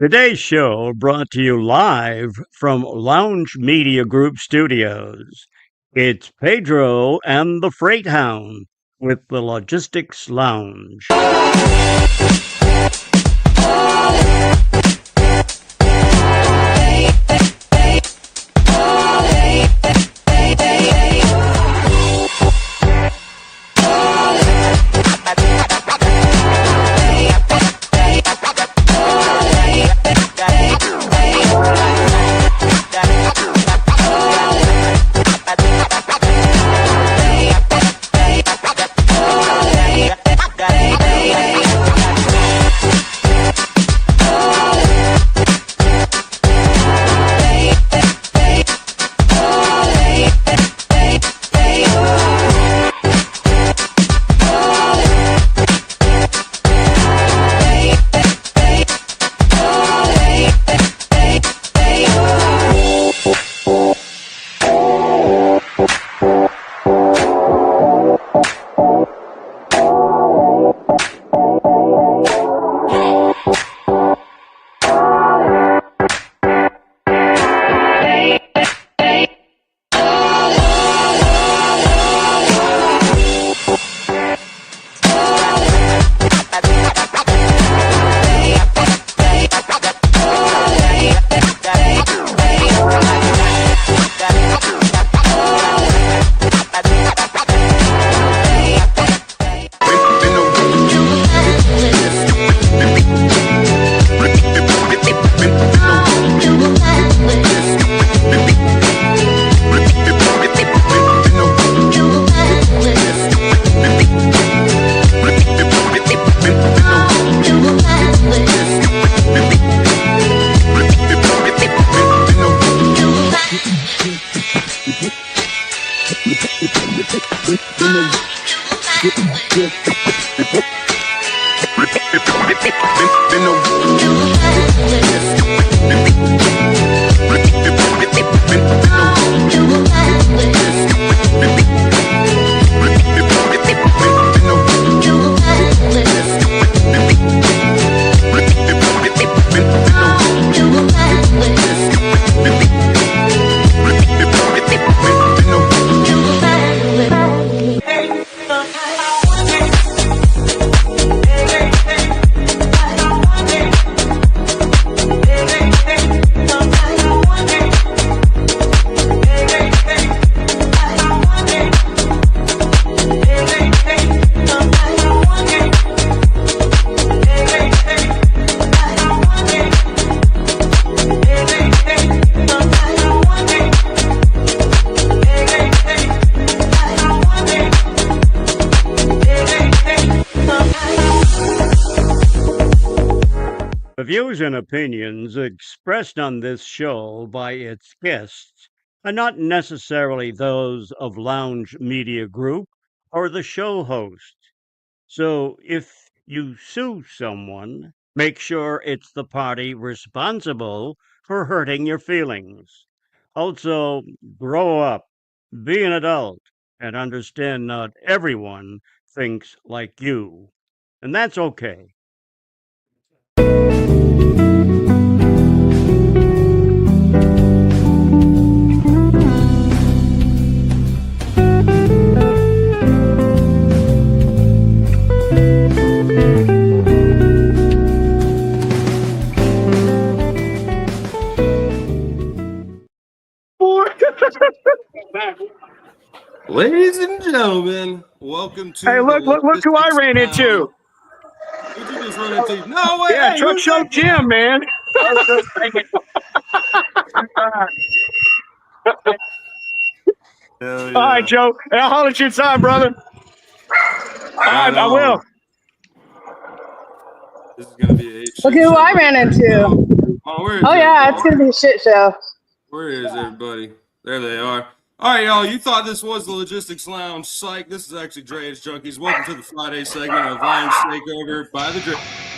Today's show brought to you live from Lounge Media Group Studios. It's Pedro and the Freight Hound with the Logistics Lounge. The views and opinions expressed on this show by its guests are not necessarily those of Lounge Media Group or the show host. So if you sue someone, make sure it's the party responsible for hurting your feelings. Also, grow up, be an adult, and understand not everyone thinks like you. And that's okay. Ladies and gentlemen, welcome to. Hey, look who I ran into. Who'd you just run into? No way. Yeah, hey, Truck Show Jim, man. Hell yeah. All right, Joe. Hey, I'll holler at you inside, brother. All right, I will. This is gonna be a shit Look who show. I ran into. Oh Yeah, it's gonna be a shit show. Where is everybody? There they are. All right, y'all. You thought this was the Logistics Lounge. Psych. This is actually Drayage Junkies. Welcome to the Friday segment of Lounge Takeover by the Drayage.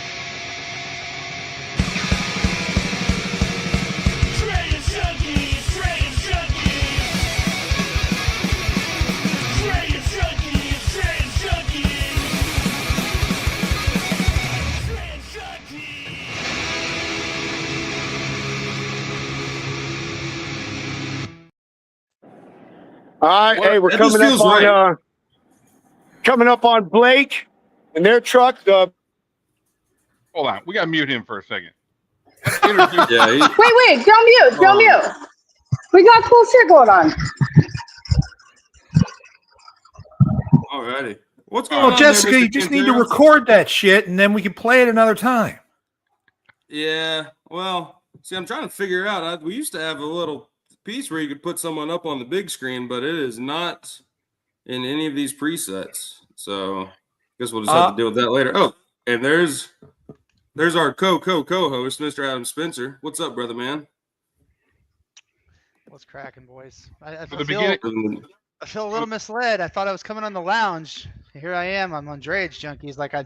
All right, What? hey, we're That just coming up feels on right. Blake and their truck. Hold on, we gotta mute him for a second. Yeah. Wait, don't mute. We got cool shit going on. Alrighty. What's going on? Well, Jessica, there, you Mr. just need to Quintero? record that shit, and then we can play it another time. Yeah. Well, see, I'm trying to figure out. We used to have a little piece where you could put someone up on the big screen, but it is not in any of these presets. So I guess we'll just have to deal with that later. Oh, and there's our co-host, Mr. Adam Spencer. What's up, brother man? What's cracking, boys? I feel a little misled. I thought I was coming on the lounge. Here I am. I'm on Drayage Junkies. Like I'm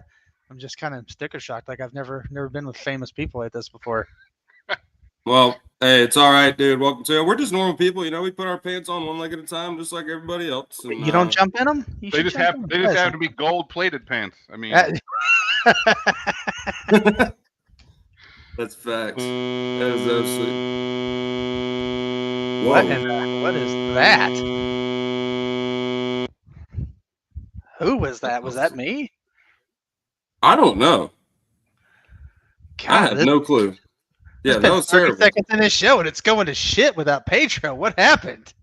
just kind of sticker shocked. Like I've never been with famous people like this before. Well, hey, it's all right, dude. Welcome to it. We're just normal people, you know. We put our pants on one leg at a time, just like everybody else. And, you don't jump in them. They just have to be gold-plated pants. I mean, that's facts. That is absolutely. What is that? Who was that? Was that me? I don't know. God, I have no clue. Yeah, that was 30 terrible. seconds in this show, and it's going to shit without Pedro. What happened?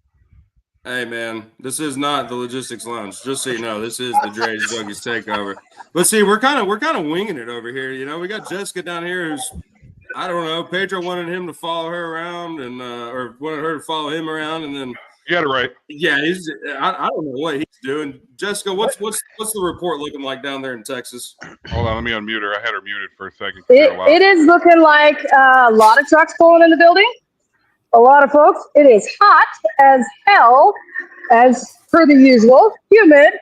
Hey, man, this is not the Logistics Lounge. Just so you know, this is the Drayage Junkies takeover. But see, we're kind of winging it over here. You know, we got Jessica down here who's, I don't know, Pedro wanted him to follow her around and or wanted her to follow him around, and then you got it right. Yeah, I don't know what he's doing. Jessica, what's the report looking like down there in Texas? Hold on, let me unmute her. I had her muted for a second. It is looking like a lot of trucks pulling in the building. A lot of folks. It is hot as hell, as per the usual, humid,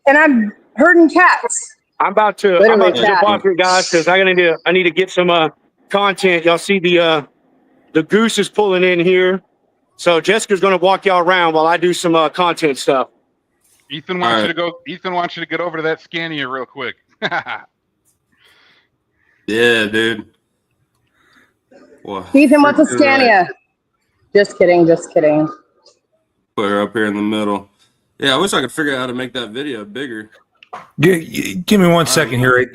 and I'm herding cats. I'm about to jump off here, guys, because I need to get some content. Y'all see the goose is pulling in here. So Jessica's going to walk y'all around while I do some content stuff. Ethan wants you to get over to that Scania real quick. Yeah, dude. Well, Ethan, what's a Scania? Just kidding. Put her up here in the middle. Yeah, I wish I could figure out how to make that video bigger. Give me 1 second here.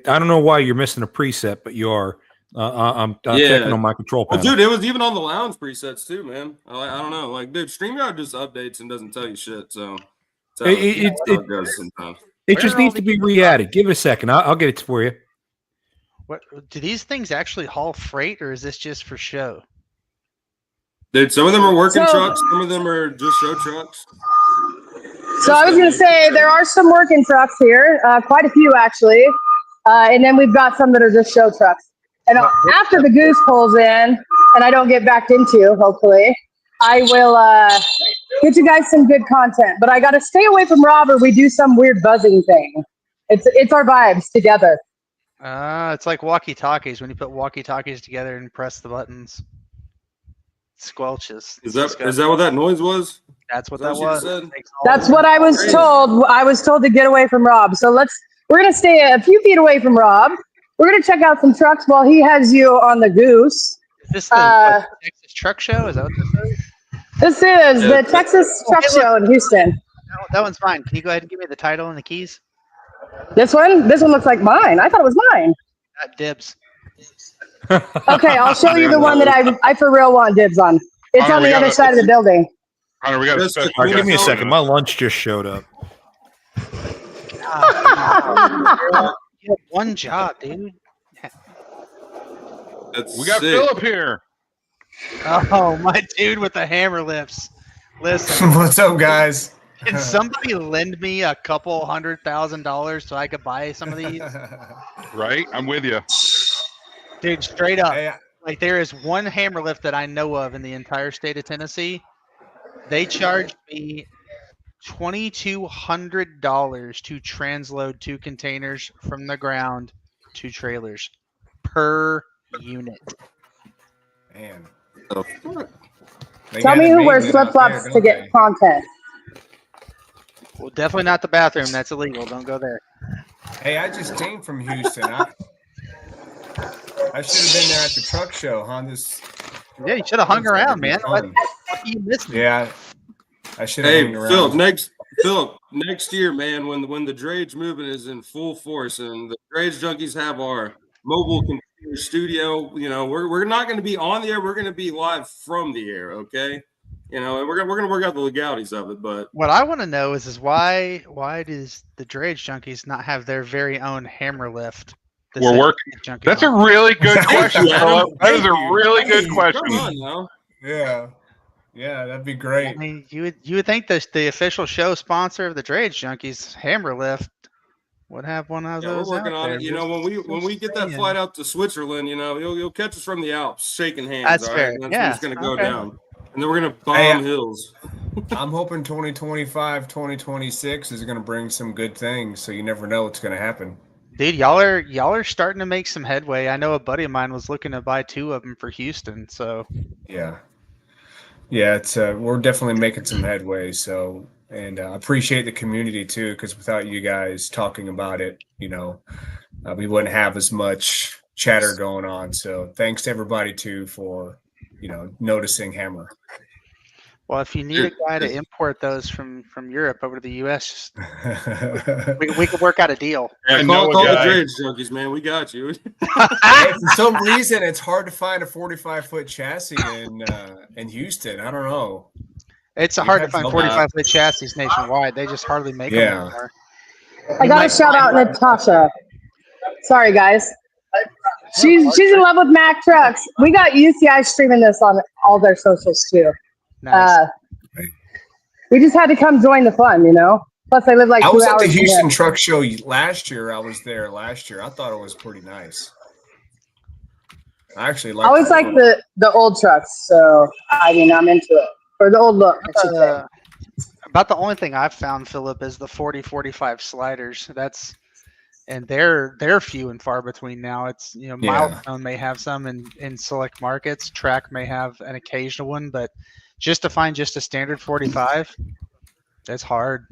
I don't know why you're missing a preset, but you are. I'm checking on my control panel. Well, dude, it was even on the lounge presets too, man. I don't know. Like, dude, StreamYard just updates and doesn't tell you shit. So it does sometimes. It just needs to be re-added. Give it a second. I'll get it for you. What do these things actually haul freight, or is this just for show? Dude, some of them are working trucks. Some of them are just show trucks. So I was going to say there are some working trucks here, quite a few actually, and then we've got some that are just show trucks. And after the goose pulls in, and I don't get backed into, hopefully, I will get you guys some good content. But I got to stay away from Rob, or we do some weird buzzing thing. It's our vibes together. It's like walkie-talkies. When you put walkie-talkies together and press the buttons, squelches. Is that what that noise was? That's what that was. That's what I was told. I was told to get away from Rob. So we're going to stay a few feet away from Rob. We're going to check out some trucks while he has you on the goose. Is this the Texas Truck Show? Is that what this is? This is the Texas Truck Show in Houston. No, that one's fine. Can you go ahead and give me the title and the keys? This one looks like mine. I thought it was mine. Dibs. Okay, I'll show you the one that I for real want dibs on. It's on the other side of the building. Hunter, we got a special. All right, give me a second. My lunch just showed up. You had one job, dude. We got Philip here. Oh, my dude with the hammer lifts. Listen. What's up, guys? Can somebody lend me a couple $100,000 so I could buy some of these? Right? I'm with you. Dude, straight up. Hey, like, there is one hammer lift that I know of in the entire state of Tennessee. They charged me $2,200 to transload 2 containers from the ground to trailers per unit. man. Tell me who wears flip-flops to get content. Well, definitely not the bathroom. That's illegal. Don't go there. Hey, I just came from Houston. I should have been there at the truck show, huh? Yeah, you should have hung around, man. What you missed me? Yeah. I should have hanged around. Philip, next year, man, when the Drayage movement is in full force and the Drayage Junkies have our mobile computer studio, you know, we're not going to be on the air. We're going to be live from the air, okay? You know, and we're going to work out the legalities of it. But what I want to know is why does the Drayage Junkies not have their very own hammer lift? We're working. That's a really good question, Philip. That is a really good question. Come on now. Yeah, that'd be great. I mean, you would think the official show sponsor of the Drayage Junkies, Hammer Lift, would have one of those. We're working on it. You know, when we get that flight out to Switzerland, you know, you'll catch us from the Alps, shaking hands. That's all fair. right? That's yeah, when it's going to go down, and then we're going to bomb hills. I'm hoping 2025, 2026 is going to bring some good things. So you never know what's going to happen. Dude, y'all are starting to make some headway. I know a buddy of mine was looking to buy 2 of them for Houston. So yeah, it's we're definitely making some headway. So, and I appreciate the community too, because without you guys talking about it, you know, we wouldn't have as much chatter going on. So thanks to everybody too for, you know, noticing Hammer. Well, if you need a guy to import those from Europe over to the U.S., we could work out a deal. Yeah, call the Drayage Junkies, man. We got you. For some reason, it's hard to find a 45-foot chassis in Houston. I don't know. It's hard to find 45-foot chassis nationwide. They just hardly make them anymore. I got to shout out Natasha. Sorry, guys. She's in love with Mack trucks. We got UCI streaming this on all their socials too. Nice. We just had to come join the fun, you know. Plus, I live like 2 hours. I was at the Houston Truck Show last year. I was there last year. I thought it was pretty nice. I actually like. I always like the old trucks, so I mean, I'm into it. Or the old look. About the only thing I've found, Philip, is the 40-45 sliders. And they're few and far between now. It's, you know, Milestone may have some in select markets. Track may have an occasional one, but just to find just a standard 45, that's hard.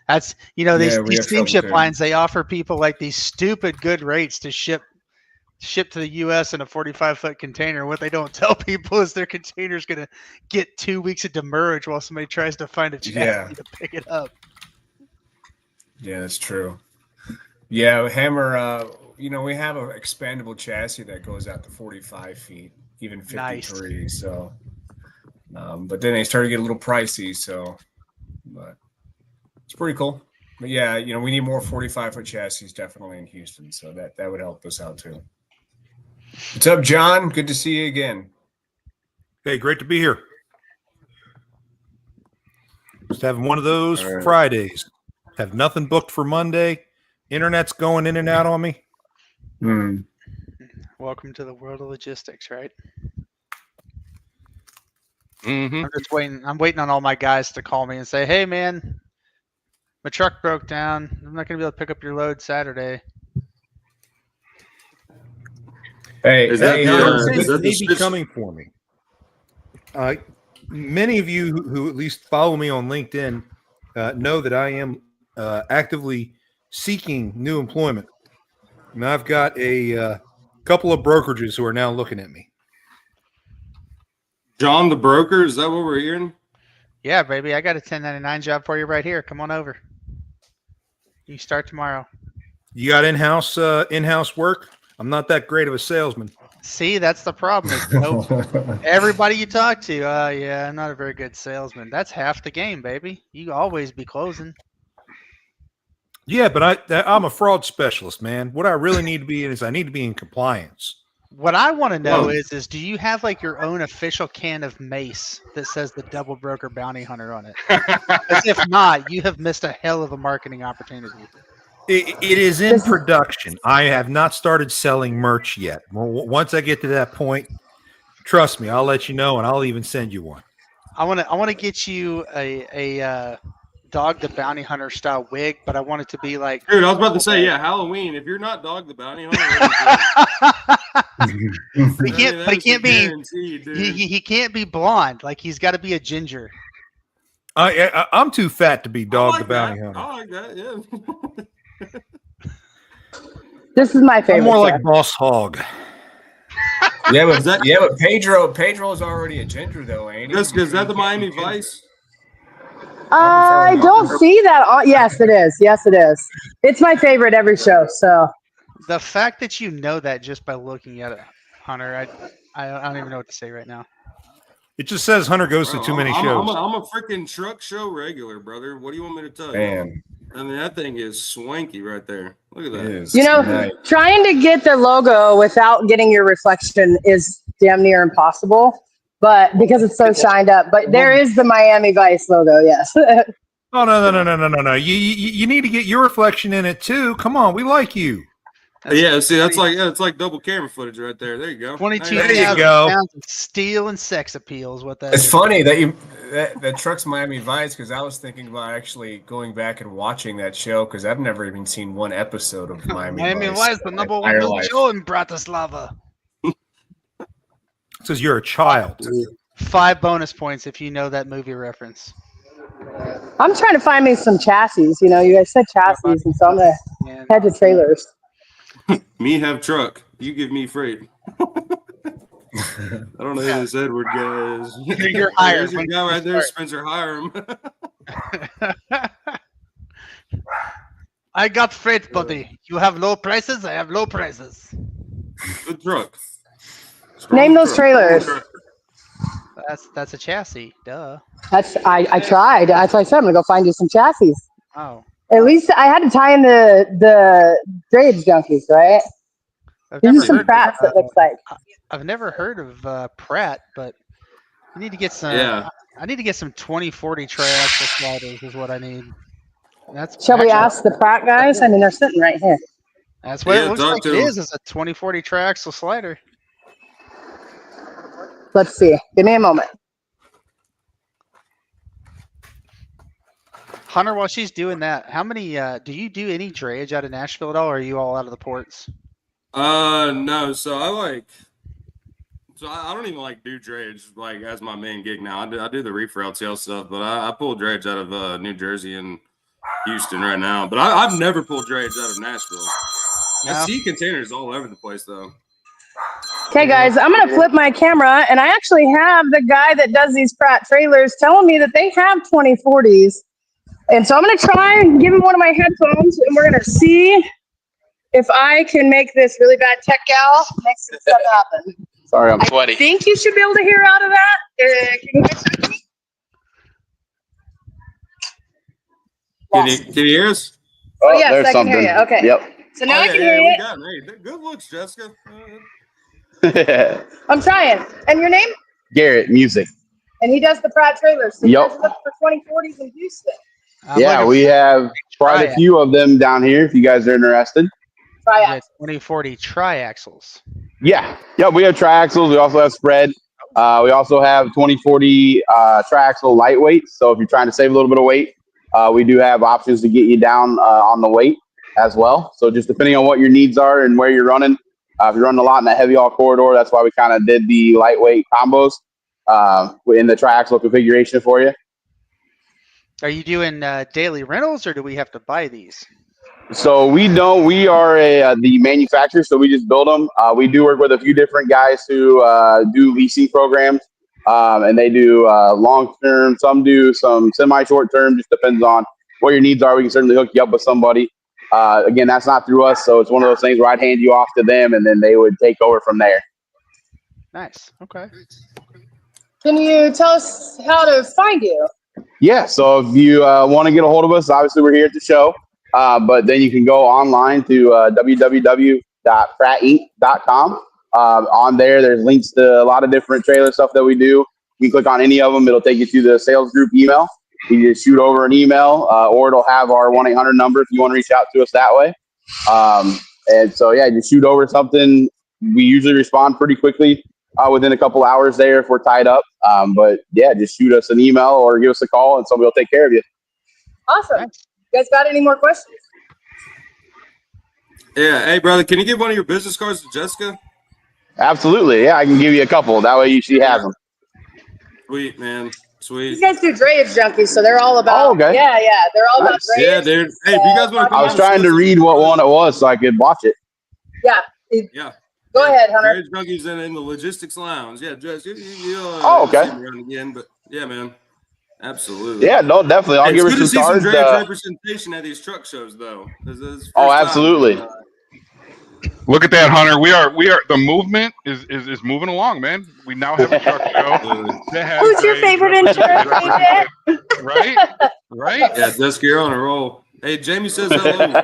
That's, you know, these steamship lines, they offer people like these stupid good rates to ship to the U.S. in a 45-foot container. What they don't tell people is their container is going to get 2 weeks of demurrage while somebody tries to find a chassis to pick it up. Yeah, that's true. Yeah, Hammer, you know, we have an expandable chassis that goes out to 45 feet, even 53. Nice. So, but then they started to get a little pricey. So, but it's pretty cool. But yeah, you know, we need more 45-foot chassis definitely in Houston. So that would help us out too. What's up, John? Good to see you again. Hey, great to be here. Just having one of those Fridays. Have nothing booked for Monday. Internet's going in and out on me. Welcome to the world of logistics, right? Mm-hmm. I'm just waiting. I'm waiting on all my guys to call me and say, "Hey, man, my truck broke down. I'm not going to be able to pick up your load Saturday." Hey, maybe coming for me. Many of you who at least follow me on LinkedIn know that I am actively seeking new employment. And I've got a couple of brokerages who are now looking at me. John, the broker, is that what we're hearing? Yeah, baby. I got a 1099 job for you right here. Come on over. You start tomorrow. You got in-house work? I'm not that great of a salesman. See, that's the problem. Everybody you talk to, yeah, I'm not a very good salesman. That's half the game, baby. You always be closing. Yeah, but I'm a fraud specialist, man. What I really need to be in is I need to be in compliance. What I want to know is do you have like your own official can of mace that says the Double Broker Bounty Hunter on it? Because if not, you have missed a hell of a marketing opportunity. It is in production. I have not started selling merch yet. Once I get to that point, trust me, I'll let you know, and I'll even send you one. I want to get you a Dog the Bounty Hunter style wig, but I want it to be like. Dude, I was about to say, Halloween. If you're not Dog the Bounty Hunter, he can't be. He can't be blonde. Like he's got to be a ginger. I'm too fat to be Dog the Bounty Hunter. I like that. Yeah. This is my favorite. I'm more like Boss Hog. but Pedro's already a ginger though, ain't he? Is that the Miami Vice? I don't see that. Yes, it is. Yes, it is. It's my favorite every show. So the fact that you know that just by looking at it, Hunter, I don't even know what to say right now. It just says Hunter goes to too many shows. I'm a freaking truck show regular, brother. What do you want me to tell you? Man. I mean, that thing is swanky right there. Look at that. You know, trying to get the logo without getting your reflection is damn near impossible. But because it's so shined up, but there is the Miami Vice logo, yes. Oh no! You need to get your reflection in it too. Come on, we like you. Yeah, see, it's like double camera footage right there. There you go. 22,000 pounds of steel and sex appeal is what that It's is. funny that truck's Miami Vice, because I was thinking about actually going back and watching that show, because I've never even seen one episode of Miami Vice, the number one movie show in Bratislava. Says you're a child. 5 bonus points if you know that movie reference. I'm trying to find me some chassis. You know, you guys said chassis, and so I'm going to head to trailers. Me have truck. You give me freight. I don't know who this Edward guy is. You're hired. There's your guy right there, Spencer. Hire him. I got freight, buddy. You have low prices. I have low prices. Good truck. Name those trailers. That's a chassis. Duh. I tried. That's why I said I'm gonna go find you some chassis. Oh. At least I had to tie in the Drayage Junkies, right? These are some Pratts. It looks like. I've never heard of Pratt, but I need to get some. Yeah. I need to get some 2040 triaxle sliders. Is what I need. Shall we ask the Pratt guys? I mean, they're sitting right here. That's what it looks like. It is a 2040 triaxle slider. Let's see. Give me a moment. Hunter, while she's doing that, how many do you do any drayage out of Nashville at all, or are you all out of the ports? No. So I don't even do drayage as my main gig now. I do the reefer LTL stuff, but I pull drayage out of New Jersey and Houston right now. But I've never pulled drayage out of Nashville. No. I see containers all over the place though. Okay, guys, I'm going to flip my camera, and I actually have the guy that does these Pratt trailers telling me that they have 2040s. And so I'm going to try and give him one of my headphones, and we're going to see if I can make this really bad tech gal make some stuff happen. Sorry, I'm sweaty. I think you should be able to hear out of that. Can you guys hear me? Can you hear us? Oh, yes, I can hear you. Okay. Yep. So now I can hear you. Hey, good looks, Jessica. I'm trying. And your name? Garrett Music. And he does the Pratt trailers. So yep. You guys look for 2040s in Houston. Yeah, we have quite a few of them down here if you guys are interested. Triaxles. 2040 triaxles. Yeah. Yep, we have triaxles. We also have spread. We also have 2040 triaxle lightweight. So if you're trying to save a little bit of weight, we do have options to get you down on the weight as well. So just depending on what your needs are and where you're running. If you're running a lot in that heavy haul corridor, that's why we kind of did the lightweight combos in the triaxle configuration for you. Are you doing daily rentals, or do we have to buy these? So we don't. We are the manufacturer, so we just build them. We do work with a few different guys who do leasing programs, and they do long term. Some do some semi short term. Just depends on what your needs are. We can certainly hook you up with somebody. Again, that's not through us, so it's one of those things where I'd hand you off to them, and then they would take over from there. Nice. Okay. Can you tell us how to find you? Yeah. So if you want to get a hold of us, obviously we're here at the show, but then you can go online to www.prattinc.com. On there's links to a lot of different trailer stuff that we do. You can click on any of them. It'll take you to the sales group email. You just shoot over an email, or it'll have our 1-800 number if you want to reach out to us that way. And so, yeah, just shoot over something. We usually respond pretty quickly within a couple hours there if we're tied up. But, yeah, just shoot us an email or give us a call, and somebody will take care of you. Awesome. You guys got any more questions? Yeah. Hey, brother, can you give one of your business cards to Jessica? Absolutely. Yeah, I can give you a couple. That way she has them. Sweet, man. Sweet. These guys do Drayage Junkies, so they're all about. Oh, okay. Yeah, they're all about Drayage. Yeah, dude. Hey, if you guys want to, I was trying to read what one it was so I could watch it. Yeah. Yeah. Go ahead, Hunter. Drayage Junkies in the logistics lounge. Yeah, Jess. Okay. Around again, but yeah, man. Absolutely. Yeah, no, definitely. I'll give her good to some see some cards. Drayage representation at these truck shows, though. Oh, absolutely. Look at that, Hunter. We are the movement is moving along, man. We now have a truck show. Who's your favorite insurance agent? Right? Right? Yeah, Jessica, you're on a roll. Hey, Jamie says hello.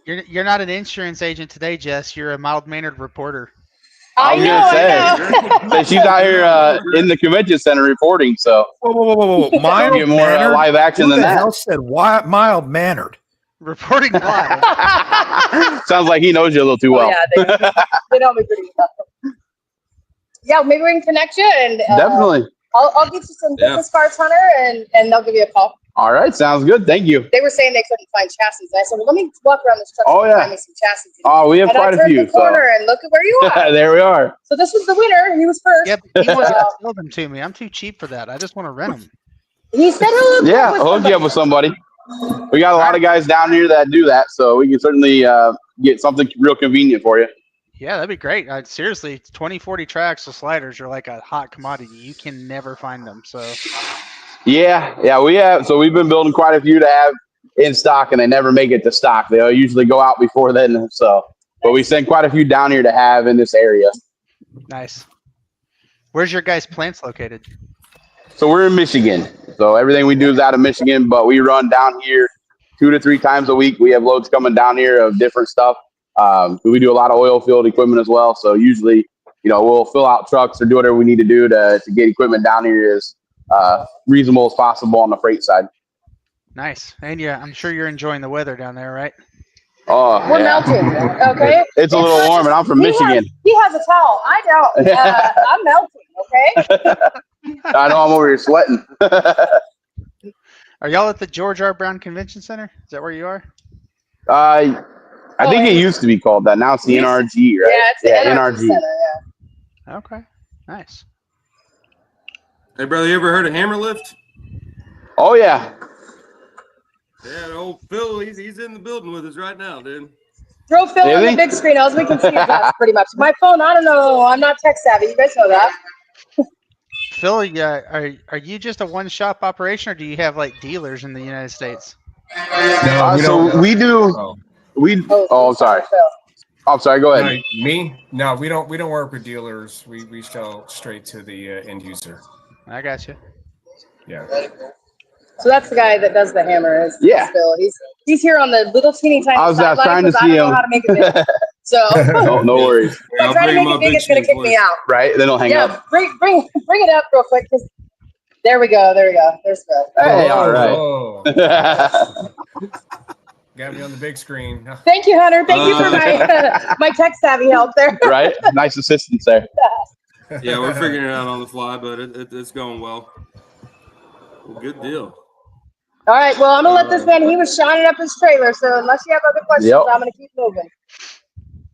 You're not an insurance agent today, Jess. You're a mild-mannered reporter. I was gonna say, she's out here in the convention center reporting. So whoa. Mild get more live action than that. Who the hell said mild mannered? Reporting live. Sounds like he knows you a little too well. Yeah, they know me pretty well. Yeah, maybe we can connect you and Definitely. I'll get you some business cards, Hunter, and they'll give you a call. All right, sounds good. Thank you. They were saying they couldn't find chassis. And I said, well, let me walk around this truck and find me some chassis. Oh, we have quite a few. The corner and look at where you are. There we are. So this was the winner. He was first. Yep, he wasn't gonna sell them to me. I'm too cheap for that. I just want to rent them. He said, yeah, I'll hook you up with somebody. We got a lot of guys down here that do that, so we can certainly get something real convenient for you. Yeah, that'd be great. Seriously, 20, 40 tracks of sliders are like a hot commodity. You can never find them. So. Yeah, we have. So we've been building quite a few to have in stock, and they never make it to stock. They'll usually go out before then. So, but we send quite a few down here to have in this area. Nice. Where's your guys' plants located? So we're in Michigan. So everything we do is out of Michigan, but we run down here 2 to 3 times a week. We have loads coming down here of different stuff. We do a lot of oil field equipment as well. So usually, we'll fill out trucks or do whatever we need to do to get equipment down here as reasonable as possible on the freight side. Nice. And yeah, I'm sure you're enjoying the weather down there, right? Oh, we're melting. Okay. It's a little warm, and I'm from Michigan. He has a towel. I don't. I'm melting. Okay. I know I'm over here sweating. Are y'all at the George R. Brown Convention Center? Is that where you are? I think it used to be called that. Now it's the NRG, right? Yeah, it's the NRG. Center, yeah. Okay. Nice. Hey, brother, you ever heard of hammer lift? Oh, yeah. Yeah, old Phil, he's in the building with us right now, dude. Throw Phil on the big screen. We can see his ass pretty much. My phone, I don't know. I'm not tech savvy. You guys know that. Phil, are you just a one-shop operation, or do you have like dealers in the United States? No, we do. I'm sorry. I'm sorry. Go ahead. Me? No, we don't work with dealers. We sell straight to the end user. I got you. Yeah. So that's the guy that does the hammer. Is Phil. He's here on the little teeny tiny. I was trying to see him. I don't know how to make it big. So no worries. If I try to make it big, it's gonna kick me out. Right? Then he'll hang up. Bring it up real quick. There we go. There's Phil. Hey, all right. Got me on the big screen. Thank you, Hunter. Thank you for my tech savvy help there. Right? Nice assistance there. Yeah, we're figuring it out on the fly, but it's going well. Good deal. All right. Well, I'm gonna let this man. He was shining up his trailer, so unless you have other questions, I'm gonna keep moving.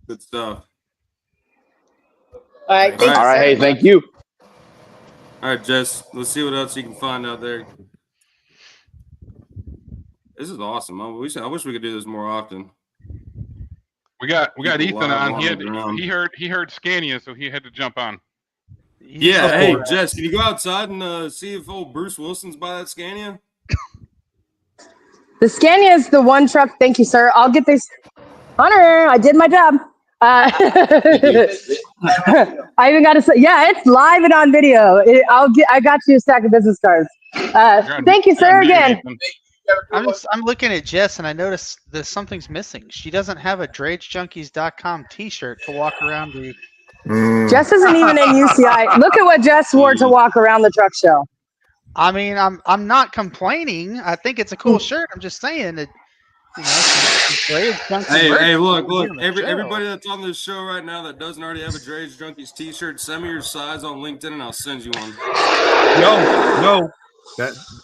Good stuff. All right. All right. Hey, thank you. All right, Jess. Let's see what else you can find out there. This is awesome. I wish we could do this more often. We got Ethan on. He heard Scania, so he had to jump on. Yeah. Hey, Jess, can you go outside and see if old Bruce Wilson's by that Scania? The Scania is the one truck. Thank you, sir. I'll get this. Hunter, I did my job. I even got to say, yeah, it's live and on video. I got you a stack of business cards. Thank you, sir. Again. I'm looking at Jess and I noticed that something's missing. She doesn't have a DrageJunkies.com T-shirt to walk around the. Jess isn't even in UCI. Look at what Jess wore to walk around the truck show. I mean, I'm not complaining. I think it's a cool shirt. I'm just saying that. Hey, look! Everybody that's on this show right now that doesn't already have a Drayage Junkies T-shirt, send me your size on LinkedIn and I'll send you one. No,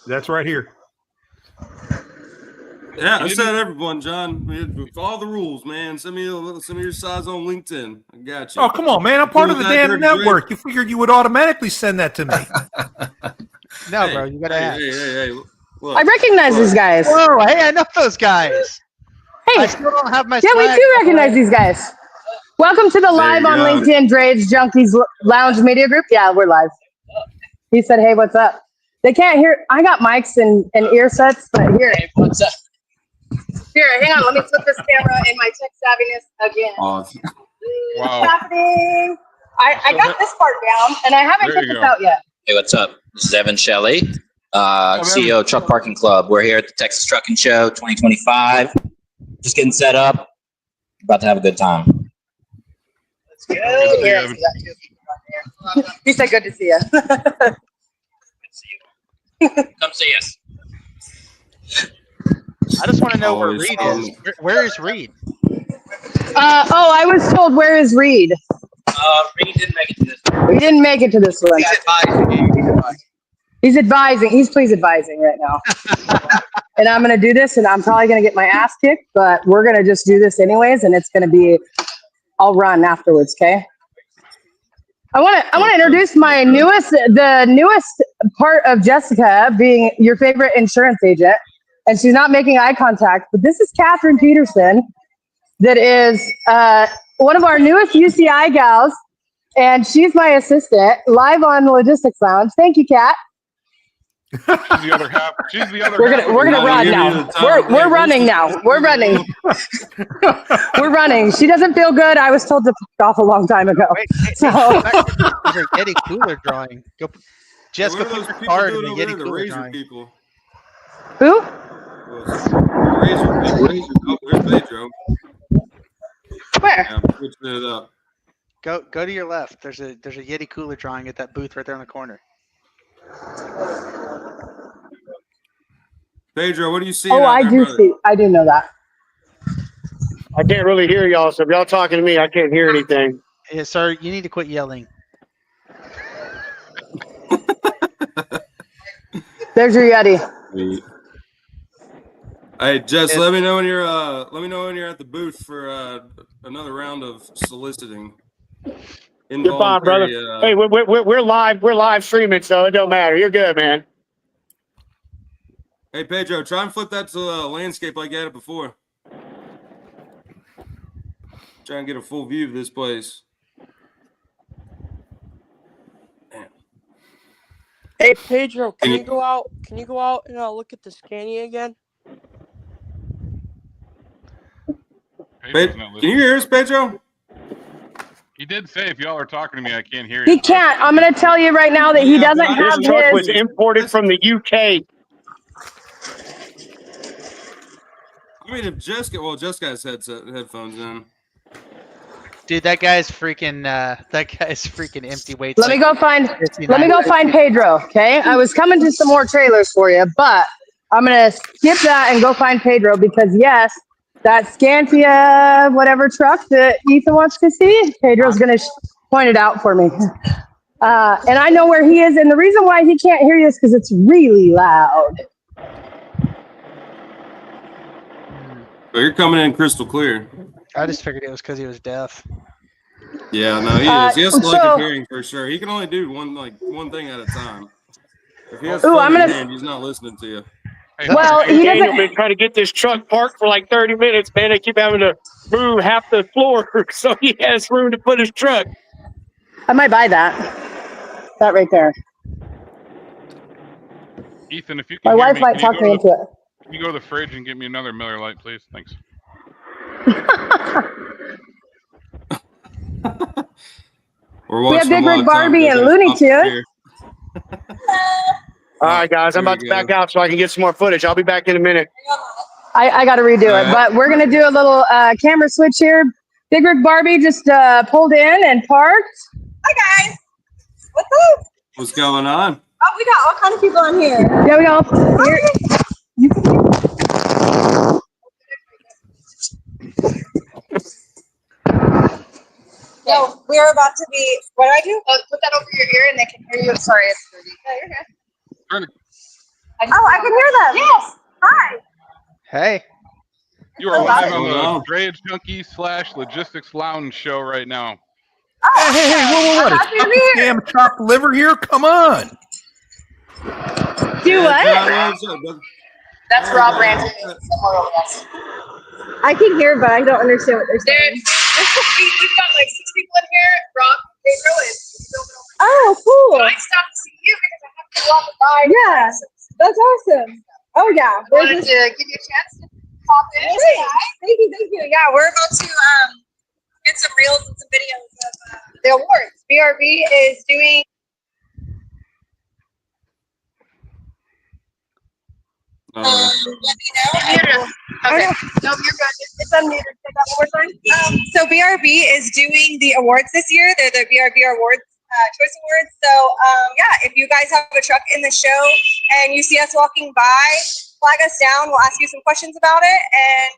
that's right here. Yeah, I said everyone, John. Follow the rules, man. Send me your size on LinkedIn. I got you. Oh, come on, man! I'm part of the damn network. You figured you would automatically send that to me. No, bro, you gotta ask. Hey. Look, I recognize these guys. Whoa, hey, I know those guys. Hey, I still don't have my. Yeah, we do recognize these guys. Welcome to the live on LinkedIn Drayage Junkies Lounge Media Group. Yeah, we're live. He said, "Hey, what's up?" They can't hear. I got mics and ear sets, but here. What's up? Here, hang on. Let me flip this camera in my tech savviness again. Wow. What's happening? I got this part down, and I haven't checked this out yet. Hey, what's up? This is Evan Shelley, CEO of Truck Parking Club. We're here at the Texas Trucking Show 2025. Just getting set up. About to have a good time. Let's go. Yeah, we got 2 people on there. He said, "Good to see you." Come see us. I just want to know where Reed is. Where is Reed? I was told, where is Reed? Reed didn't make it to this one. He didn't make it to this one. He's advising. He's please advising right now. And I'm going to do this, and I'm probably going to get my ass kicked, but we're going to just do this anyways, and it's going to be, I'll run afterwards, okay? I want to introduce my the newest part of Jessica being your favorite insurance agent, and she's not making eye contact, but this is Catherine Petersen, that is one of our newest UCI gals, and she's my assistant live on Logistics Lounge. Thank you, Kat. She's the other half. She's the other. We're gonna run now. We're running now. We're running. We're running. She doesn't feel good. I was told to fuck off a long time ago. Wait, so there's a Yeti cooler drawing. Go, Jessica, put your card in the Yeti cooler drawing. People? Who? There's Pedro. Where? Yeah, I'm switching it up. Go to your left. There's a Yeti cooler drawing at that booth right there in the corner. Pedro, what do you see? Oh, I do see. I do know that. I can't really hear y'all, so if y'all talking to me, I can't hear anything. Yeah, sir, you need to quit yelling. There's your Yeti. Hey, Jess, let me know when you're at the booth for another round of soliciting. You're fine, brother. Hey, we're live streaming, so it don't matter. You're good, man. Hey, Pedro, try and flip that to landscape like you had it before. Try and get a full view of this place. Damn. Hey, Pedro, can you go out? Can you go out and look at the Scania again? Can you hear us, Pedro? He did say, if y'all are talking to me, I can't hear you. He can't. I'm going to tell you right now that he doesn't have This truck was imported from the UK. I mean, if Jessica has headphones in. Dude, that guy's freaking empty weights. Let me go find Pedro, okay? I was coming to some more trailers for you, but I'm going to skip that and go find Pedro because, yes, that Scantia whatever truck that Ethan wants to see, Pedro's going to point it out for me. And I know where he is, and the reason why he can't hear you is because it's really loud. But you're coming in crystal clear. I just figured it was because he was deaf. Yeah, no, he is. He has selective hearing for sure. He can only do one thing at a time. If he has hearing, he's not listening to you. Well, Daniel been trying to get this truck parked for like 30 minutes, man. They keep having to move half the floor so he has room to put his truck. I might buy that. That right there. Ethan, if you can My wife might talk me into it. Can you go to the fridge and get me another Miller Lite, please? Thanks. We have Big Rig Barbie and Looney Tunes. All right, guys, I'm about to back out so I can get some more footage. I'll be back in a minute. I got to redo it, but we're going to do a little camera switch here. Big Rig Barbie just pulled in and parked. Hi, guys. What's up? What's going on? Oh, we got all kinds of people on here. Yeah, we go. No, we're about to be. What do I do? Put that over your ear and they can hear you. Sorry, it's dirty. Yeah, you're good. Oh, I can hear them. Yes. Hi. Hey. You are live on the Drayage Junkies / Logistics Lounge show right now. Oh, Hey, what? Damn chopped liver here? Come on. Do what? That's Rob ranting. I can hear, but I don't understand what they're saying. We've got like 6 people in here. Rob, Pedro, and Oh, cool. but I stopped to see you because I have to walk by. Yeah, that's awesome. Oh yeah. Wanted to give you a chance to pop in. Great. Thank you, thank you. Yeah, we're about to get some reels and some videos of the awards. BRB is doing. Let me know. Okay. No, you're good. It's unmuted. Say that one more time. So BRB is doing the awards this year. They're the BRB Awards, Choice Awards. So yeah, if you guys have a truck in the show and you see us walking by, flag us down. We'll ask you some questions about it, and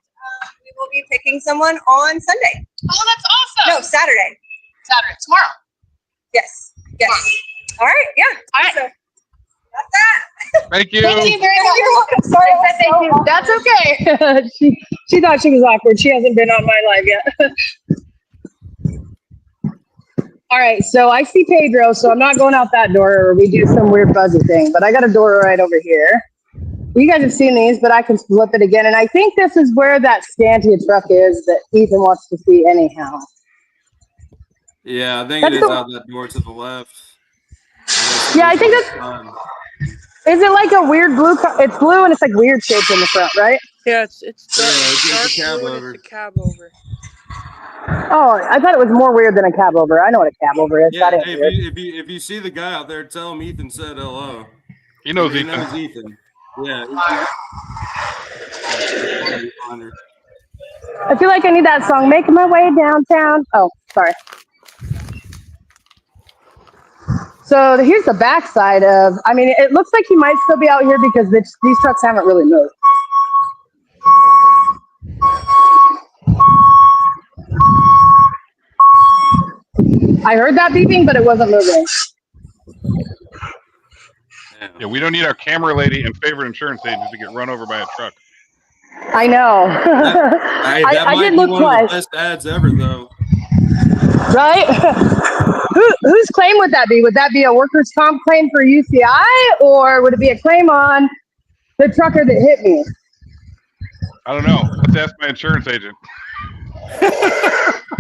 we will be picking someone on Sunday. Oh, that's awesome. No, Saturday. Saturday. Tomorrow. Yes. Yes. All right. Yeah. All right. So that's that. Thank you. Thank you very much. You're welcome. Sorry. Thank you. That's okay. she thought she was awkward. She hasn't been on my live yet. All right, so I see Pedro, so I'm not going out that door or we do some weird buzzy thing, but I got a door right over here. You guys have seen these, but I can flip it again. And I think this is where that Scantia truck is that Ethan wants to see anyhow. Yeah, I think it is out that door to the left. Yeah, I think that's... Is it like a weird blue? It's blue and it's like weird shaped in the front, right? Yeah, it's dark, it's a cab blue and over. it's a cab over. Oh, I thought it was more weird than a cab over. I know what a cab over is. Yeah, That hey, ain't weird. if you see the guy out there, tell him Ethan said hello. He knows He Ethan. knows Ethan. Yeah. I feel like I need that song, Making My Way Downtown. Oh, sorry. So here's the backside of, I mean, it looks like he might still be out here because these trucks haven't really moved. I heard that beeping, but it wasn't moving. Yeah, we don't need our camera lady and favorite insurance agent to get run over by a truck. I know. Hey, that I might did be look one twice. of the best ads ever, though. Right? Whose claim would that be? Would that be a workers' comp claim for UCI, or would it be a claim on the trucker that hit me? I don't know. Let's ask my insurance agent.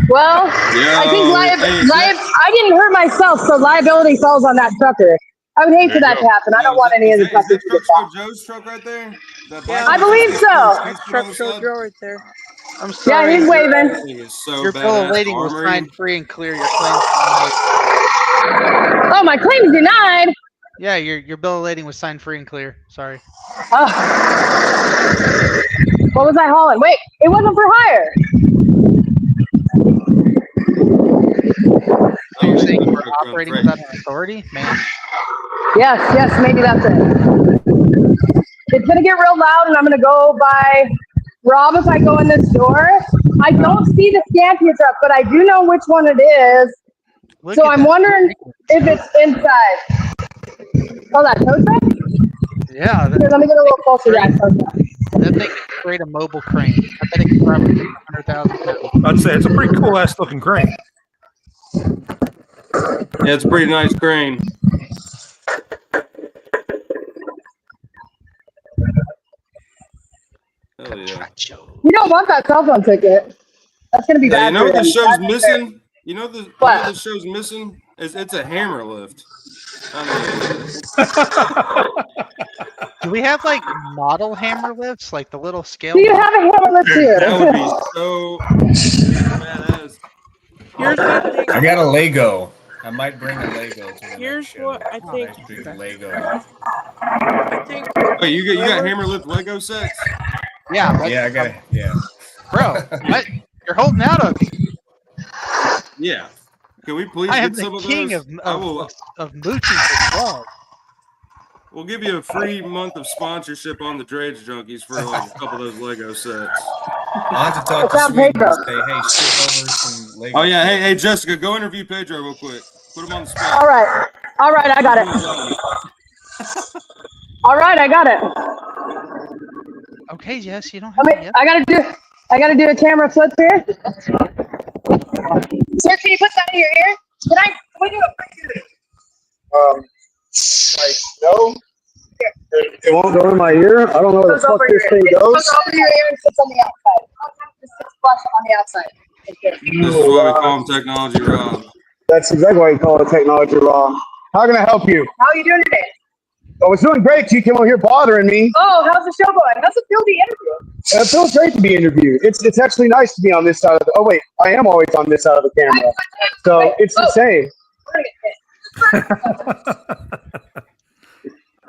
Well, I think I didn't hurt myself, so liability falls on that trucker. I would hate for that to happen. I don't want any of the truckers to get caught. Joe's truck right there? I believe so. That's Truck Show Joe right there. I'm sorry. Yeah, he's waving. So Your bill of lading was signed free and clear. Your claim. Oh, my claim is denied. Yeah, your bill of lading was signed free and clear. Sorry. Oh. What was I hauling? Wait, it wasn't for hire. So you're saying you were operating without an authority, man? Yes, maybe that's it. It's gonna get real loud, and I'm gonna go by Rob if I go in this door. I don't see the Scantia truck, but I do know which one it is. So I'm wondering if it's inside. Oh, that tow truck? Yeah. Here, let me get a little closer to that tow truck. That thing can create a mobile crane. I bet it can probably do 100,000 pounds. I'd say it's a pretty cool ass looking crane. Yeah, it's a pretty nice crane. Hell yeah. You don't want that cell phone ticket. That's gonna be Yeah, bad. you know what for the him. show's missing? You know the show's missing? It's a hammer lift. Do we have like model hammer lifts, like the little scale? Do you have a hammer lift here? That would be so badass. Here's what I think. I got a Lego. I might bring a Lego to the Here's next show. what I think. Nice big Lego. I think. Wait, you got hammer lift Lego sets? Yeah. Yeah, I got it. Yeah. Bro, what? You're holding out on me. Yeah. Can we please I get am some the of king those? of mooching for love. We'll give you a free month of sponsorship on the Drayage Junkies for like a couple of those Lego sets. I'll have to talk to Sweden and say, hey, ship over some Lego. Oh yeah, hey Jessica, go interview Pedro real quick. Put him on the spot. All right, I got it. All right, I got it. Okay, Jess, you don't have to. I gotta do a camera flip here. Sir, can you put that in your ear? Can we do a quick No. It won't go in my ear. I don't know where the fuck this thing It goes. goes over your ear and sits on the outside. It sits flush on the outside. This is why we call him Technology Rob. That's exactly why you call it Technology Rob. How can I help you? How are you doing today? Oh, it's doing great. You came over here bothering me. Oh, how's the show going? How's it feel to be interviewed? It feels great to be interviewed. It's actually nice to be on this side of the. Oh wait, I am always on this side of the camera, so it's the same.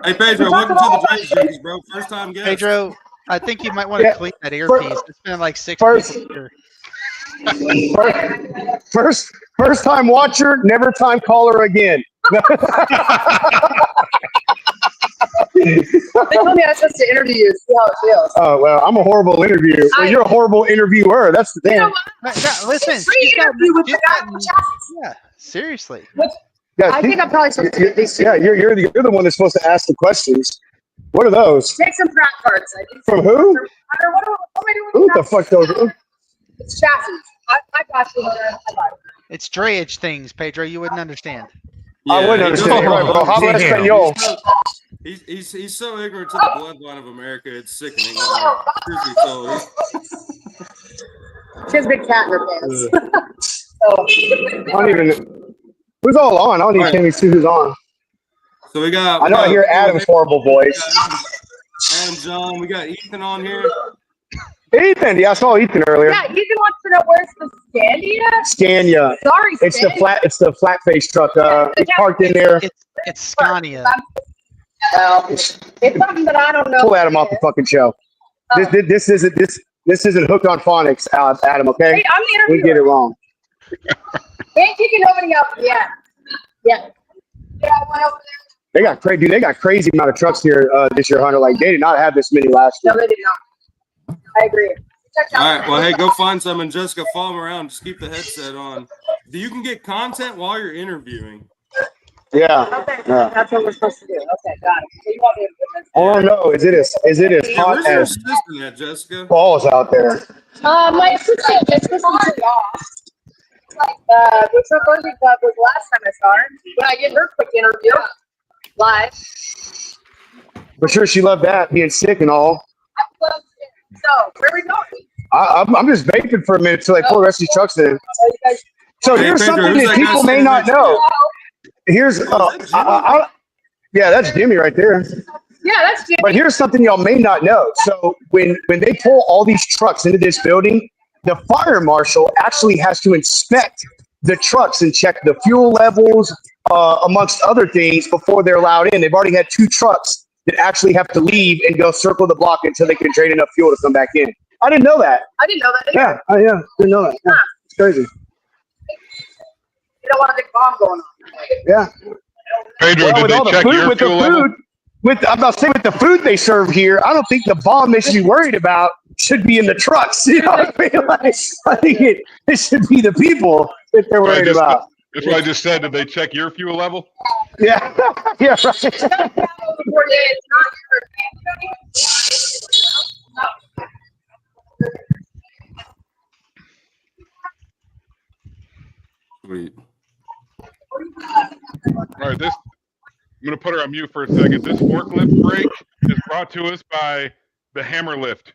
Hey Pedro, welcome to the Drayage Junkies, bro. First time guest. Pedro, I think you might want to clean that earpiece. It's been like 6 First- people here. First time watcher, never time caller again. They told me I was supposed to interview you, see how it feels. Oh well, I'm a horrible interviewer. Well, you're a horrible interviewer. That's the thing. You know what? Listen, Free interview with the guy from Chassis. yeah, seriously. Yeah, I think I'm probably supposed to do these two. Yeah, you're the one that's supposed to ask the questions. What are those? Take some prep cards. From who? What am I doing? Who the fuck those? It's Chassis. I got you. I got it. It's drayage things, Pedro. You wouldn't understand. I wouldn't understand. Right, bro. Habla español. He's so ignorant to the bloodline of America. It's sickening. Seriously, so She has a big cat in her pants. I don't even. Who's all on? I don't even can't even see who's on. So we got. I know I hear Adam's horrible voice. Adam, John. We got Ethan on here. Ethan, yeah, I saw Ethan earlier. Yeah, Ethan wants to know where's the Scania? Scania. Sorry, It's the Scania. it's the flat face truck. It's parked in there. It's Scania. Well, it's something that I don't know. Pull Adam off the fucking show. This isn't hooked on phonics, Adam. Okay, Hey, I'm the we interviewer. get it wrong. Ain't kicking nobody out yet. Yeah. Yeah, I went over there. They got crazy, dude. They got crazy amount of trucks here this year, Hunter. Like they did not have this many last year. No, they did not. I agree. Check out. All right. Well, hey, go find some and Jessica, follow them around. Just keep the headset on. You can get content while you're interviewing. Yeah. Okay, Yeah. that's what we're supposed to do. Okay, got it. So you want me to put this? Oh no, is it as Hey, hot where's your as assistant at, Jessica? balls out there? My assistant just was off. The truck Rotary Club was the last time I saw her. When I get her quick interview live. For sure, she loved that being sick and all. I love it. So where are we going? I'm just vaping for a minute till they pull the rest of these trucks in. So Hey, here's Pedro, something who's that that guy people may sitting not next to know. you? Here's yeah, that's Jimmy right there. Yeah, that's Jimmy. But here's something y'all may not know. So when they pull all these trucks into this building, the fire marshal actually has to inspect the trucks and check the fuel levels, amongst other things, before they're allowed in. They've already had 2 trucks that actually have to leave and go circle the block until they can drain enough fuel to come back in. I didn't know that. I didn't know that either. Yeah, didn't know that. Yeah, it's crazy. You don't want a big bomb going on. Yeah. Pedro, Well, did with they all the check food, your with the fuel level? food, I'm about to say with the food they serve here, I don't think the bomb they should be worried about should be in the trucks. You know what I mean? Like, I think it should be the people that they're worried about. That's what I just said. Did they check your fuel level? Yeah, yeah, right. Sweet. All right, I'm going to put her on mute for a second. This forklift break is brought to us by the Hammer Lift.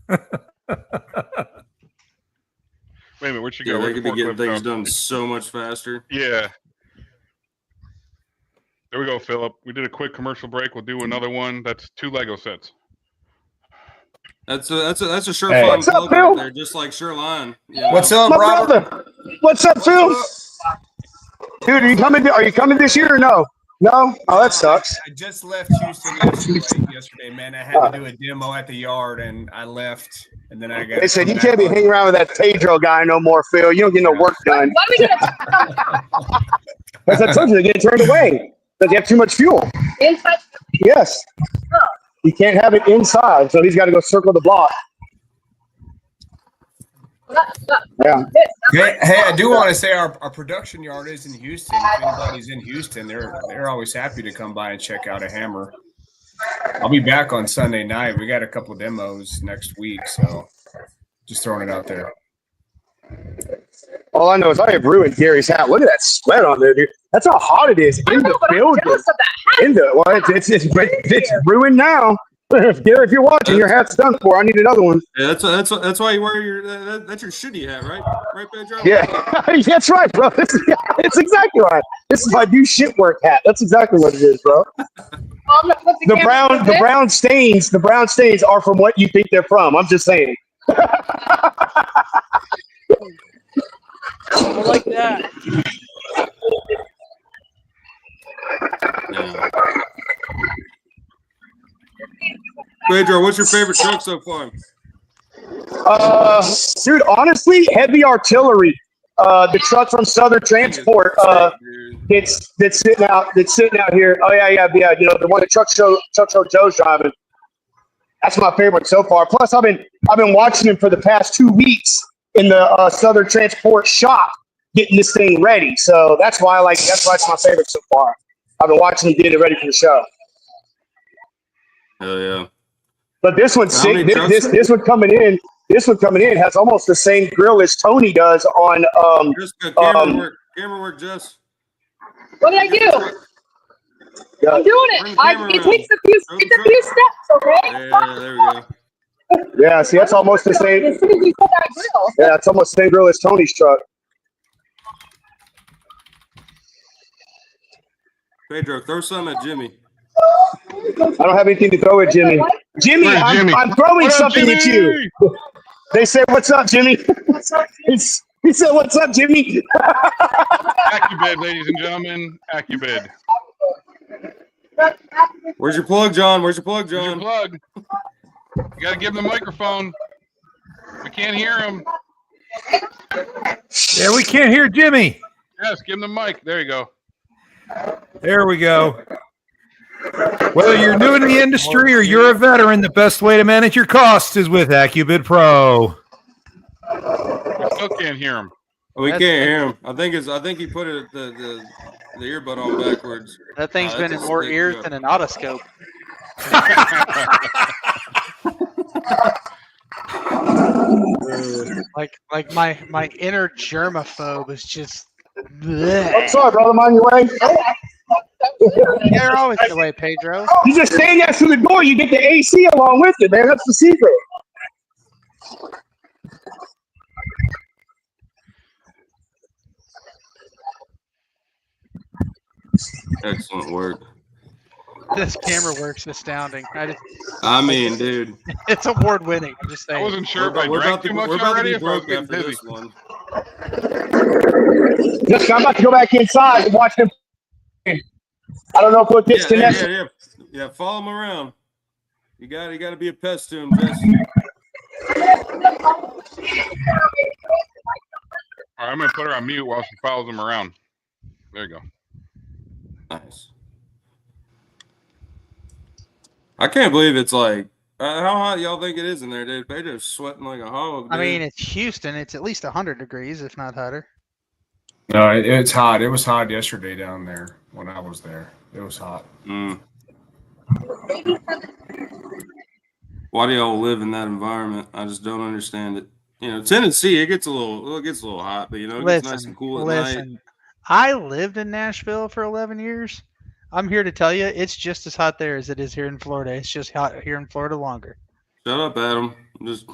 Wait a minute, where'd she go? Yeah, they Where'd could the be getting forklift things go? done so much faster. Yeah. There we go, Philip. We did a quick commercial break. We'll do another one. That's 2 Lego sets. That's a sure Hey. fun What's up, plug Phil? right there, just like Shoreline. You know? What's up, My Robert? brother. What's up, Phil? Dude, are you coming this year or no? No? Oh, that sucks. I just left Houston yesterday, man. I had to do a demo at the yard, and I left, and then I got. They said you can't be hanging around with that Pedro guy no more, Phil. You don't get no work done. Why do we get As I told you, they get turned away because you have too much fuel. inside? Yes. You can't have it inside, so he's got to go circle the block. Yeah. Hey, I do want to say our production yard is in Houston. If anybody's in Houston, they're always happy to come by and check out a hammer. I'll be back on Sunday night. We got a couple of demos next week, so just throwing it out there. All I know is I have ruined Gary's hat. Look at that sweat on there, dude. That's how hot it is in the building. Jealous of that hat. It's ruined now. Gary, if you're watching, your hat's done for. I need another one. Yeah, that's why you wear your that's your shitty hat, right? Right, Pedro? Yeah, that's right, bro. It's exactly right. This is my new shit work hat. That's exactly what it is, bro. The brown stains are from what you think they're from. I'm just saying. I like that. Yeah. Pedro, what's your favorite truck so far? Dude, honestly, heavy artillery. The truck from Southern Transport. That's sitting out here. Oh yeah. You know, the one that truck show Joe's driving. That's my favorite so far. Plus, I've been watching him for the past 2 weeks in the Southern Transport shop getting this thing ready. So that's why it's my favorite so far. I've been watching him get it ready for the show. Oh yeah. But this one's sick. This one coming in. This one coming in has almost the same grill as Tony does on. Camera work, Jess. What did I do? Yeah. I'm doing it. It takes a few steps. Okay. Yeah, there we go. Yeah, see, that's almost the same. As soon as you put that grill. Yeah, it's almost the same grill as Tony's truck. Pedro, throw some at Jimmy. I don't have anything to throw at Jimmy. Jimmy, I'm throwing something at you. They said, "What's up, Jimmy?" He said, "What's up, Jimmy?" AccuBid, ladies and gentlemen, AccuBid. Where's your plug, John? Where's your plug? You got to give him the microphone. We can't hear him. Yeah, we can't hear Jimmy. Yes, give him the mic. There you go. There we go. Whether you're new in the industry or you're a veteran, the best way to manage your costs is with AccuBid Pro. We still can't hear him. We can't hear him. I think he put it the earbud on backwards. That thing's been in more ears than an otoscope. like my inner germaphobe is just. Bleh. What's up, brother? I'm on your way. You're always the way, Pedro. You just stay next to the door. You get the AC along with it, man. That's the secret. Excellent work. This camera work's astounding. I mean, dude, it's award winning. I'm just saying. I wasn't sure if I drank too much already. If I was getting busy. I'm about to go back inside and watch them. I don't know if we'll disconnect. Yeah. Follow him around. You got to be a pest to him, Jesse. All right, I'm gonna put her on mute while she follows him around. There you go. Nice. I can't believe it's like how hot y'all think it is in there, dude? Pedro's sweating like a hog. I mean, it's Houston. It's at least 100 degrees, if not hotter. No, it's hot. It was hot yesterday down there when I was there. It was hot. Why do y'all live in that environment? I just don't understand it. You know, Tennessee, it gets a little hot, but you know, it gets nice and cool at night. I lived in Nashville for 11 years. I'm here to tell you, it's just as hot there as it is here in Florida. It's just hot here in Florida longer. Shut up, Adam. I'm just,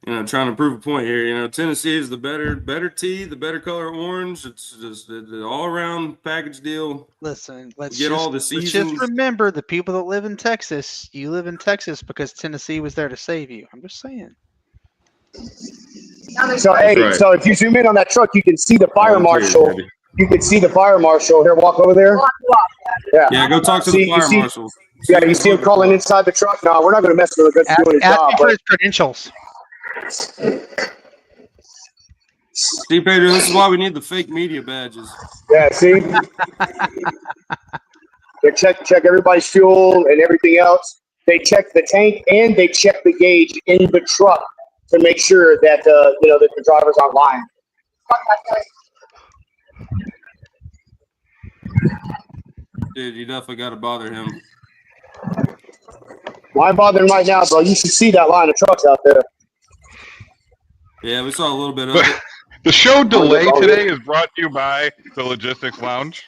trying to prove a point here. You know, Tennessee is the better tea, the better color orange. It's just the all-around package deal. Listen, let's just remember the people that live in Texas. You live in Texas because Tennessee was there to save you. I'm just saying. So so if you zoom in on that truck, you can see the fire marshal. You can see the fire marshal. Here, walk over there. Yeah, go talk to the fire marshal. Yeah, you see him crawling inside the truck. No, we're not going to mess with him. That's doing his job. Ask for his credentials. See, Pedro, this is why we need the fake media badges. Yeah, see? They check everybody's fuel and everything else. They check the tank and they check the gauge in the truck to make sure that that the driver's aren't lying. Dude, you definitely got to bother him. Why bother him right now, bro? You should see that line of trucks out there. Yeah, we saw a little bit of it. The show delay today is brought to you by the Logistics Lounge.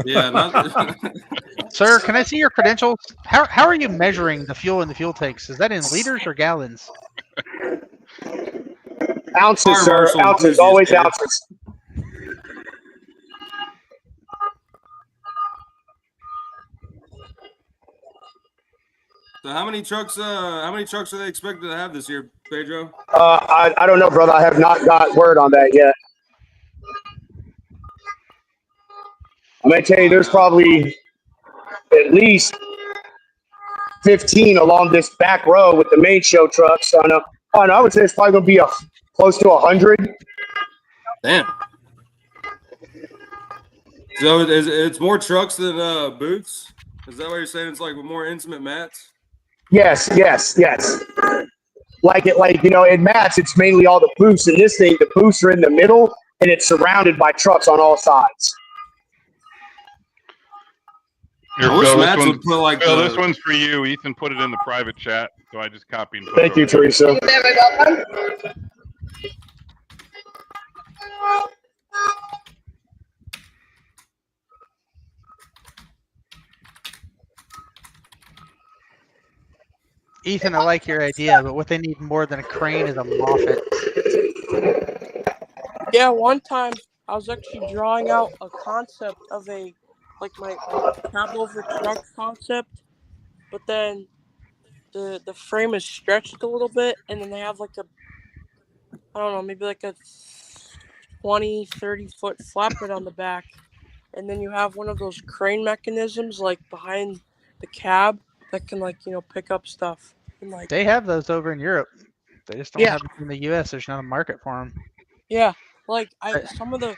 Yeah, Sir, can I see your credentials? How are you measuring the fuel in the fuel tanks? Is that in liters or gallons? Ounces, sir. Ounces. Always ounces. So how many trucks are they expected to have this year, Pedro? I don't know, brother. I have not got word on that yet. I'm gonna tell you, there's probably at least 15 along this back row with the main show trucks. I would say it's probably gonna be close to 100. Damn. So it's more trucks than booths? Is that what you're saying? It's like with more intimate mats? Yes. Like in mats, it's mainly all the booths. In this thing, the booths are in the middle, and it's surrounded by trucks on all sides. Here, Phil, this one's for you. Ethan put it in the private chat, so I just copied and put Thank you, Teresa. Ethan, I like your idea, but what they need more than a crane is a Moffat. Yeah, one time I was actually drawing out a concept of my cab over truck concept, but then the frame is stretched a little bit, and then they have like I don't know, maybe like a 20-30 foot flatbed on the back, and then you have one of those crane mechanisms like behind the cab that can pick up stuff. And, they have those over in Europe. They just don't have them in the U.S. There's not a market for them. Yeah, some of the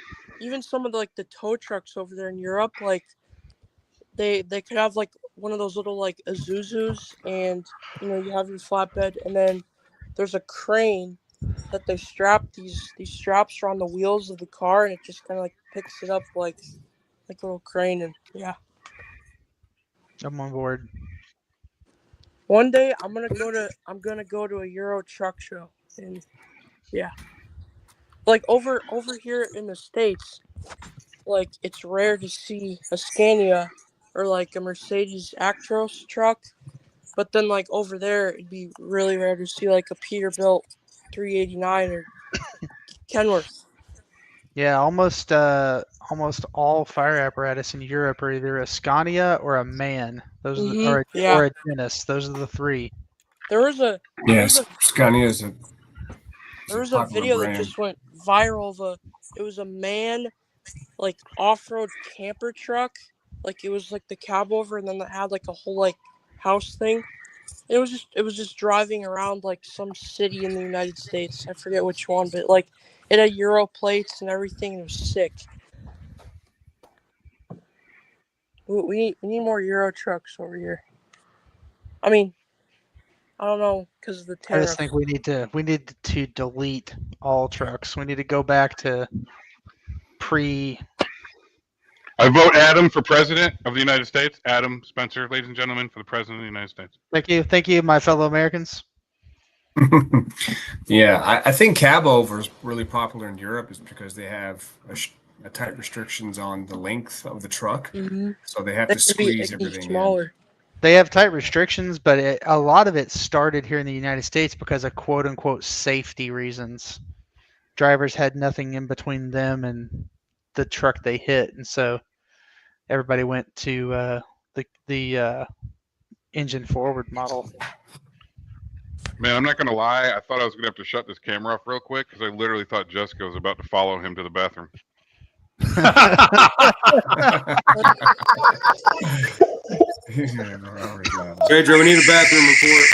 tow trucks over there in Europe, they could have one of those little Isuzus, and you have your flatbed, and then there's a crane that they strap these straps around the wheels of the car, and it just kind of picks it up like a little crane, and yeah. I'm on board. One day I'm gonna go to a Euro truck show, and yeah, over here in the States, it's rare to see a Scania or a Mercedes Actros truck, but then over there it'd be really rare to see a Peterbilt 389 or Kenworth. Yeah, almost all fire apparatus in Europe are either a Scania or a MAN. Those are or a Dennis. Those are the three. There was a Scania is there was a video that just went viral it was a MAN off-road camper truck. It was the cab over, and then it had a whole house thing. It was just driving around some city in the United States. I forget which one, but it had Euro plates and everything. And it was sick. We need more Euro trucks over here. I mean, I don't know, because of the tariff. I just think we need to delete all trucks. We need to go back to pre. I vote Adam for president of the United States. Adam Spencer, ladies and gentlemen, for the president of the United States. Thank you, my fellow Americans. Yeah, I think cab over is really popular in Europe is because they have a tight restrictions on the length of the truck, so they have to squeeze everything in. They have tight restrictions, but a lot of it started here in the United States because of quote unquote safety reasons. Drivers had nothing in between them and the truck they hit, and so everybody went to the engine forward model. Man, I'm not going to lie. I thought I was going to have to shut this camera off real quick because I literally thought Jessica was about to follow him to the bathroom. Pedro, we need a bathroom report.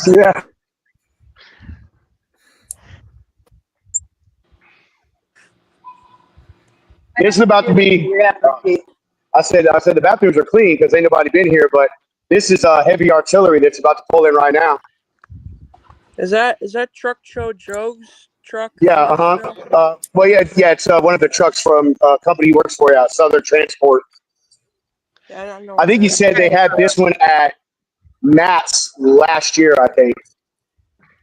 Yeah. This is about to be. I said the bathrooms are clean because ain't nobody been here, but this is heavy artillery that's about to pull in right now. Is that Truck Show Joe's truck? Yeah, well, yeah, it's one of the trucks from a company he works for, Southern Transport. Yeah, I think he said they had this one at Matt's last year, I think.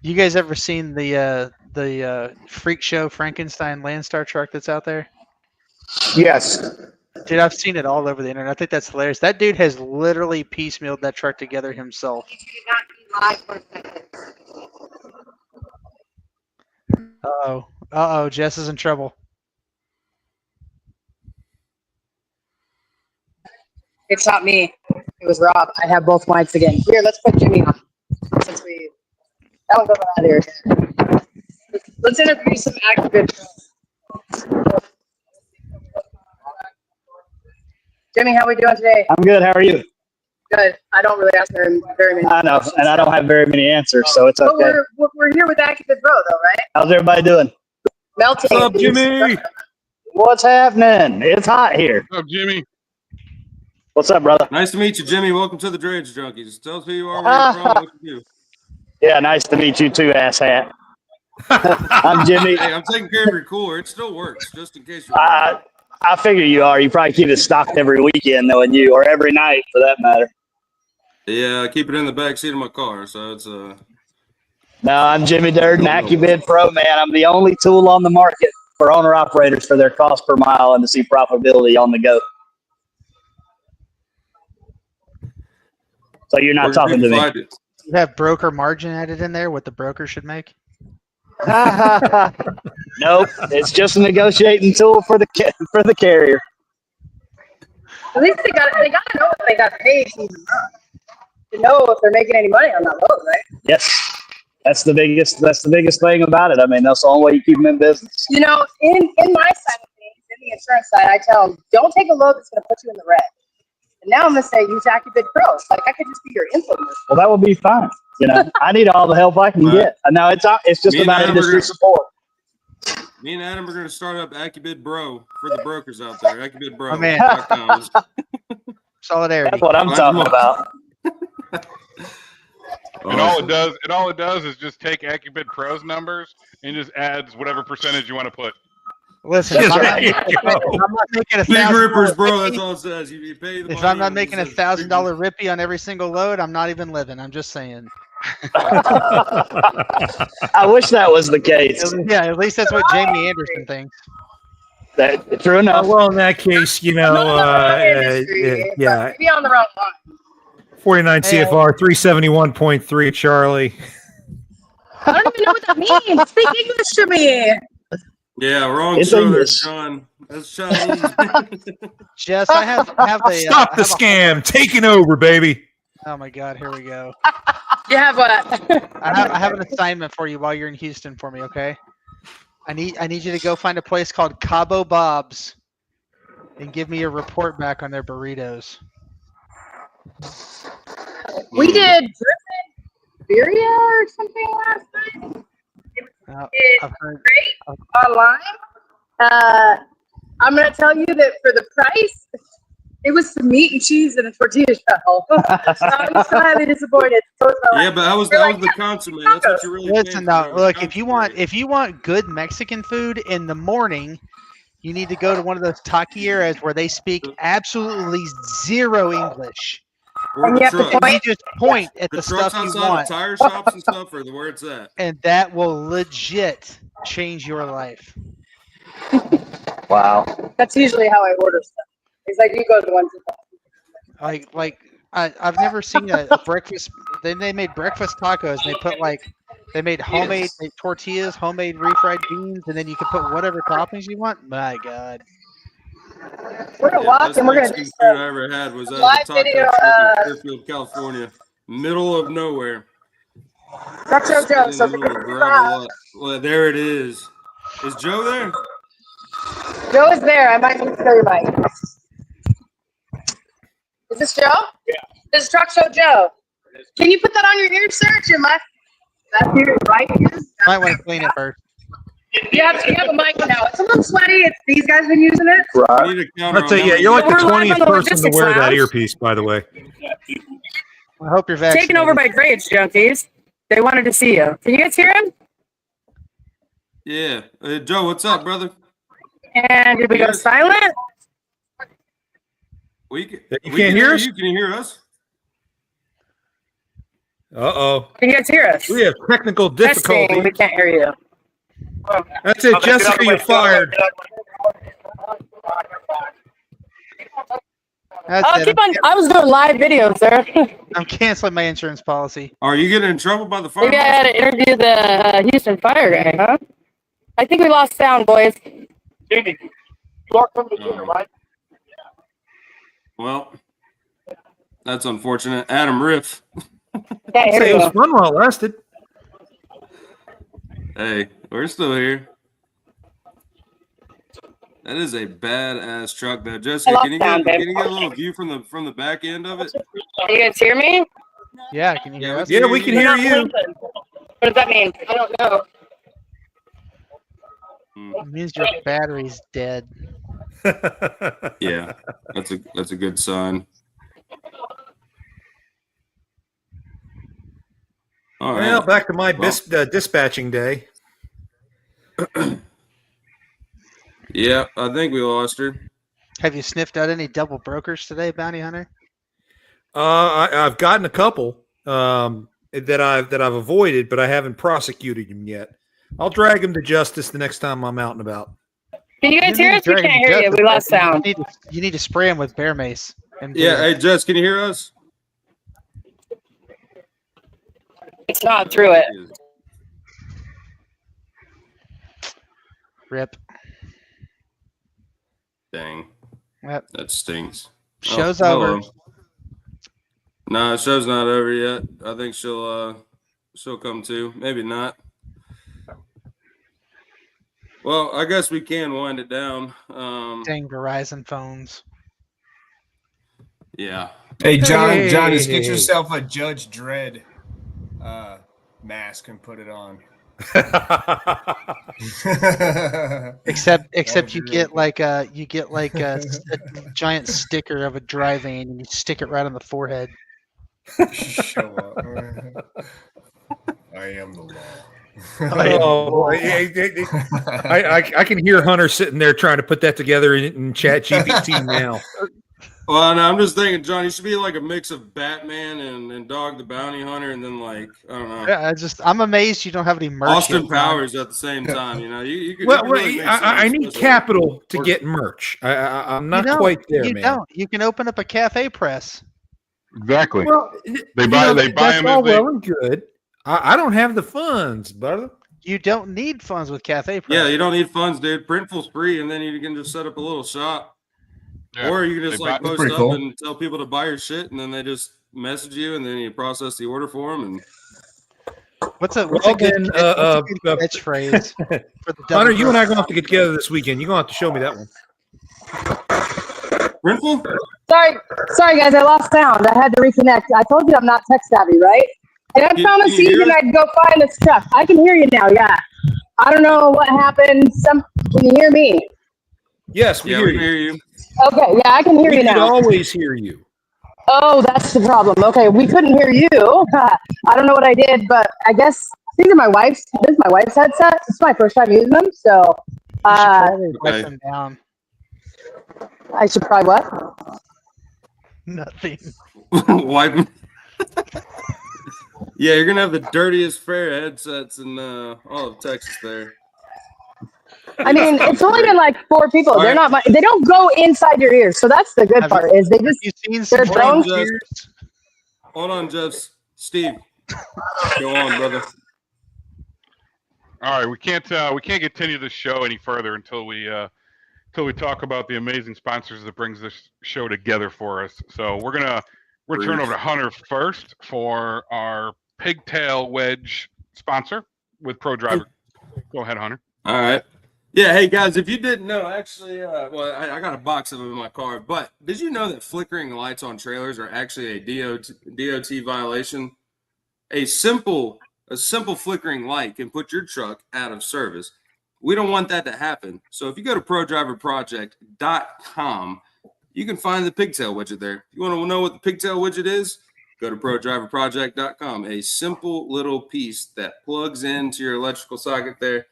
You guys ever seen the Freak Show Frankenstein Landstar truck that's out there? Yes. Dude, I've seen it all over the internet. I think that's hilarious. That dude has literally piecemealed that truck together himself. Uh-oh, Jess is in trouble. It's not me. It was Rob. I have both mics again. Here, let's put Jimmy on. Since that one goes out of here. Let's interview some active. Jimmy, how are we doing today? I'm good. How are you? Good. I don't really ask very many. I know, and I don't have very many answers, so it's okay. But we're here with Active Bro, though, right? How's everybody doing? Melting. What's up, Jimmy? What's happening? It's hot here. What's up, Jimmy? What's up, brother? Nice to meet you, Jimmy. Welcome to the Drayage Junkies. Tell us who you are, where you're from, what you do. Yeah, nice to meet you too, asshat. I'm Jimmy. Hey, I'm taking care of your cooler. It still works, just in case you're I figure you are. You probably keep it stocked every weekend, knowing you, or every night for that matter. Yeah, I keep it in the back seat of my car, so it's No, I'm Jimmy Durden, AccuBid Pro, man. I'm the only tool on the market for owner-operators for their cost per mile and to see profitability on the go. So you're not talking to me. You have broker margin added in there, what the broker should make? Nope, it's just a negotiating tool for the carrier. At least they got to know what they got paid to know if they're making any money on that load, right? Yes, that's the biggest thing about it. I mean, that's the only way you keep them in business. You know, in my side of things, in the insurance side, I tell them, don't take a load that's going to put you in the red. And now I'm going to say use AccuBid Pro. Like, I could just be your infomercial. Well, that would be fine. You know, I need all the help I can get. Now it's just about industry support. Me and Adam are going to start up AccuBid Bro for the brokers out there. AccuBid Bro. Oh, man. Solidarity. That's what I'm talking about. And all it does is just take AccuBid Pro's numbers and just adds whatever percentage you want to put. Listen, if I'm not making Big rippers, bro. That's all it says. You pay the if I'm not making $1,000 rippy on every single load, I'm not even living. I'm just saying. I wish that was the case. Yeah, at least that's what Jamie Anderson thinks. That true enough. Well, in that case, you know, yeah. Maybe on the wrong line. 49 CFR 371.3, Charlie. I don't even know what that means. Speak English to me. Yeah, wrong It's show there, English. John. That's Chinese. Jess, I have a Stop the scam. Taking over, baby. Oh my God, here we go. You have what? I have an assignment for you while you're in Houston for me, okay? I need you to go find a place called Cabo Bob's and give me a report back on their burritos. We did Birria or something last night. I've heard great online. I'm going to tell you that for the price, it was some meat and cheese and a tortilla shell. I'm so highly disappointed. Yeah, but that was the consomme. That's what you really listen. Now, look, if you want good Mexican food in the morning, you need to go to one of those taquerias where they speak absolutely zero English. And you have to point. You just point at the stuff you want. Tire shops and stuff, or where it's at. And that will legit change your life. Wow. That's usually how I order stuff. It's like you go to the ones. I've never seen a breakfast. They made breakfast tacos. And they made homemade tortillas, homemade refried beans, and then you can put whatever toppings you want. My God. We're gonna walk and we're gonna do food I ever had was at live the taco video. truck in Fairfield, California, middle of nowhere. That's Joe. So well, there it is. Is Joe there? Joe is there. I might need to tell you Mike. Is this Joe? Yeah. This is Truck Show Joe. Can you put that on your ear, sir? It's your left ear, right ear. Might want to clean it first. You have a mic now. It's a little sweaty. These guys have been using it. Right. I'll tell you, you're like the 20th person to wear that earpiece, by the way. I hope you're vaccinated. Taken over by Drayage Junkies. They wanted to see you. Can you guys hear him? Yeah. Joe, what's up, brother? And did we go silent? You can't hear us? Can you hear us? Uh-oh. Can you guys hear us? We have technical Testing. difficulty. We can't hear you. That's it, Jessica, you're fired. Keep on. I was doing live videos, sir. I'm canceling my insurance policy. Are you getting in trouble by the fire? Maybe I had to interview the Houston fire guy, huh? I think we lost sound, boys. Jamie, you are coming to dinner, right? Well, that's unfortunate. Adam Riff. Say it was fun while it lasted. Hey, we're still here. That is a badass truck there. Jessica, can you get a little view from the back end of it? Can you guys hear me? Yeah, can you hear us? Yeah, we can hear you. What does that mean? I don't know. It means your battery's dead. Yeah, that's a good sign. All right. Well, back to my dispatching day. Yeah, I think we lost her. Have you sniffed out any double brokers today, Bounty Hunter? I've gotten a couple that I've avoided, but I haven't prosecuted them yet. I'll drag them to justice the next time I'm out and about. Can you guys hear us? We can't hear you. We lost sound. You need to spray them with bear mace. Yeah, hey Jess, can you hear us? It's not through it. Rip. Dang. Yep. That stinks. Show's over. No, show's not over yet. I think she'll come to. Maybe not. Well, I guess we can wind it down. Dang Verizon phones. Yeah. Hey, John, just get yourself a Judge Dredd mask and put it on. except you get like a giant sticker of a dry vein and you stick it right on the forehead. Show up. I am the law. Oh, I can hear Hunter sitting there trying to put that together in Chat GPT now. Well, no, I'm just thinking, John, you should be like a mix of Batman and Dog the Bounty Hunter, and then like I don't know. Yeah, I'm amazed you don't have any merch. Austin Powers at the same time. You know, you could. Well, really I need capital to get merch. I'm not quite there, you man. Don't. You can open up a cafe press. Exactly. Well, they buy that's them all as they. well and good. I don't have the funds, brother. You don't need funds with cafe press. Yeah, you don't need funds, dude. Printful's free, and then you can just set up a little shop. Yeah, or you can just like post up cool. and tell people to buy your shit, and then they just message you, and then you process the order for them. And what's a good catchphrase for the Hunter, you and I are gonna have to get together this weekend. You're gonna have to show me that one. Printful? Sorry, guys, I lost sound. I had to reconnect. I told you I'm not tech savvy, right? And I promised you I'd go find this truck. I can hear you now. Yeah. I don't know what happened. Can you hear me? Yes, we hear you. Okay, yeah, I can hear you now. We can always hear you. Oh, that's the problem. Okay, we couldn't hear you. I don't know what I did, but I guess these are my wife's. This is my wife's headset. It's my first time using them, so wipe them down. I should try what? Nothing. Wipe them. Yeah, you're gonna have the dirtiest fair headsets in all of Texas there. I mean, it's only been like 4 people. They're not. They don't go inside your ears, so that's the good part. Is they just they're drones. Hold on, Jeff. Steve, go on, brother. All right, we can't continue this show any further until we talk about the amazing sponsors that brings this show together for us. So we're gonna turn over to Hunter first for our pigtail wedge sponsor with ProDriver. Go ahead, Hunter. All right. Yeah, hey guys, if you didn't know, actually, well, I got a box of them in my car, but did you know that flickering lights on trailers are actually a DOT violation? A simple flickering light can put your truck out of service. We don't want that to happen. So if you go to ProDriverProject.com, you can find the pigtail widget there. If you want to know what the pigtail widget is, go to ProDriverProject.com. A simple little piece that plugs into your electrical socket there.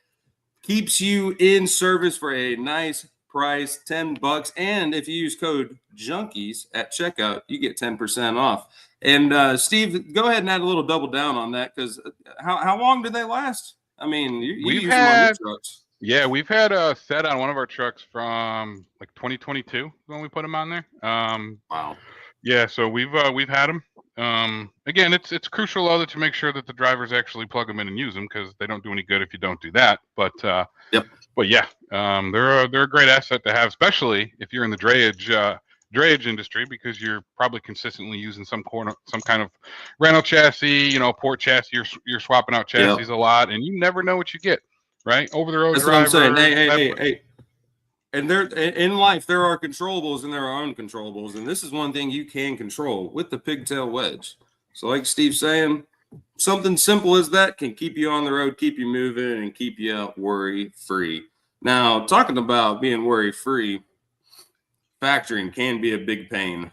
Keeps you in service for a nice price, $10. And if you use code Junkies at checkout, you get 10% off. And Steve, go ahead and add a little double down on that, because how long do they last? I mean, you use them on your trucks. Yeah, we've had a set on one of our trucks from like 2022 when we put them on there. Wow. Yeah, so we've had them. Again, it's crucial though to make sure that the drivers actually plug them in and use them because they don't do any good if you don't do that. But But yeah, they're a great asset to have, especially if you're in the drayage industry because you're probably consistently using some kind of rental chassis, port chassis. You're swapping out chassis a lot, and you never know what you get. Right, over the road. That's driver, what I'm saying. Hey. And there in life there are controllables and there are uncontrollables, and this is one thing you can control with the pigtail wedge. So, like Steve's saying, something simple as that can keep you on the road, keep you moving, and keep you worry free. Now, talking about being worry free, factoring can be a big pain.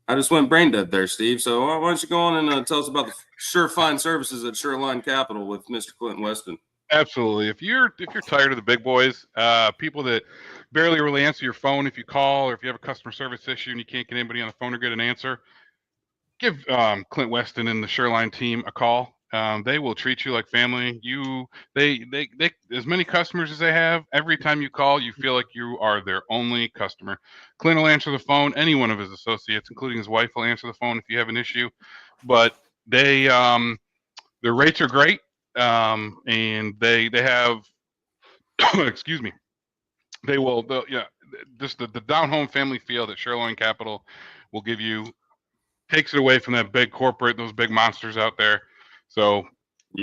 I just went brain dead there, Steve. So why don't you go on and tell us about the Surefine services at Shoreline Capital with Mr. Clinton Weston? Absolutely. If you're tired of the big boys, people that barely really answer your phone if you call, or if you have a customer service issue and you can't get anybody on the phone or get an answer, give Clint Weston and the Shoreline team a call. They will treat you like family. They as many customers as they have. Every time you call, you feel like you are their only customer. Clint will answer the phone. Any one of his associates, including his wife, will answer the phone if you have an issue. But their rates are great, and they have excuse me. Just the down home family feel that Shoreline Capital will give you takes it away from that big corporate, those big monsters out there. So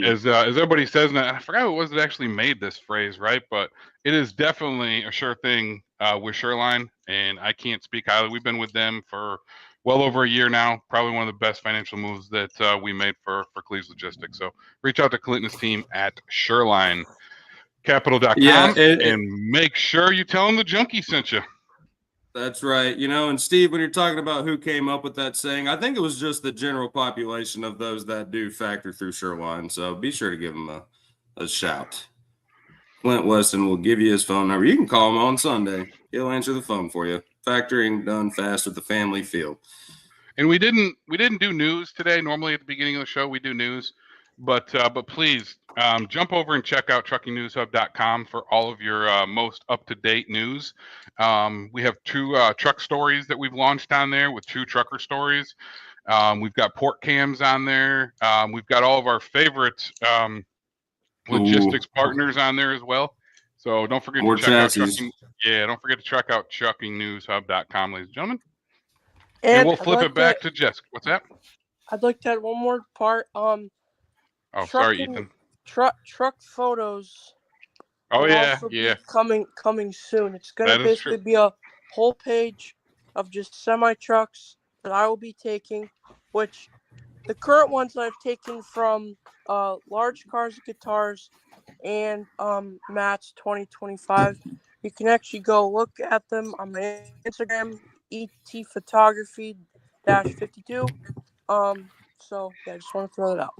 as everybody says, and I forgot who it was that actually made this phrase, right? But it is definitely a sure thing with Shoreline, and I can't speak highly. We've been with them for well over a year now. Probably one of the best financial moves that we made for Cleves Logistics. So reach out to Clinton's team at ShorelineCapital.com and make sure you tell them the junkie sent you. That's right. And Steve, when you're talking about who came up with that saying, I think it was just the general population of those that do factor through Shoreline. So be sure to give him a shout. Clint Weston will give you his phone number. You can call him on Sunday. He'll answer the phone for you. Factoring done fast with the family feel. And we didn't do news today. Normally at the beginning of the show we do news, but please jump over and check out truckingnewshub.com for all of your most up-to-date news. We have 2 truck stories that we've launched on there with 2 trucker stories. We've got port cams on there. We've got all of our favorite logistics partners on there as well. So don't forget to check out truckingnewshub.com, ladies and gentlemen. And we'll flip it back to Jessica. What's that? I'd like to add one more part. Sorry, Ethan. Truck photos. Oh yeah. Coming soon. It's gonna basically be a whole page of just semi trucks that I will be taking, which the current ones I've taken from Large Cars and Guitars and Matt's 2025. You can go look at them on my Instagram, etphotography-52. So yeah, I just want to throw that out.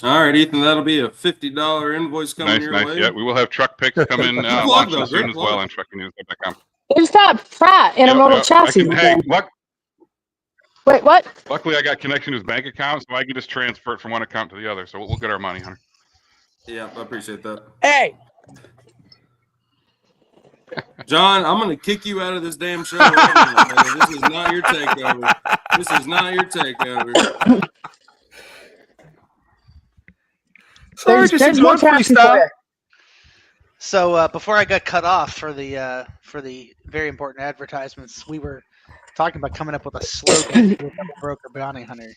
All right, Ethan, that'll be a $50 invoice coming your way. Yeah, we will have truck pics coming launching soon as well on truckingnews.com. There's that Pratt intermodal chassis. Wait, what? Luckily, I got connection to his bank account, so I can just transfer it from one account to the other. So we'll get our money, Hunter. Yeah, I appreciate that. Hey, John, I'm going to kick you out of this damn show right now. This is not your takeover. This is not your takeover. Sorry, just one freestyle. So before I got cut off for the very important advertisements, we were talking about coming up with a slogan for Broker Bounty Hunter.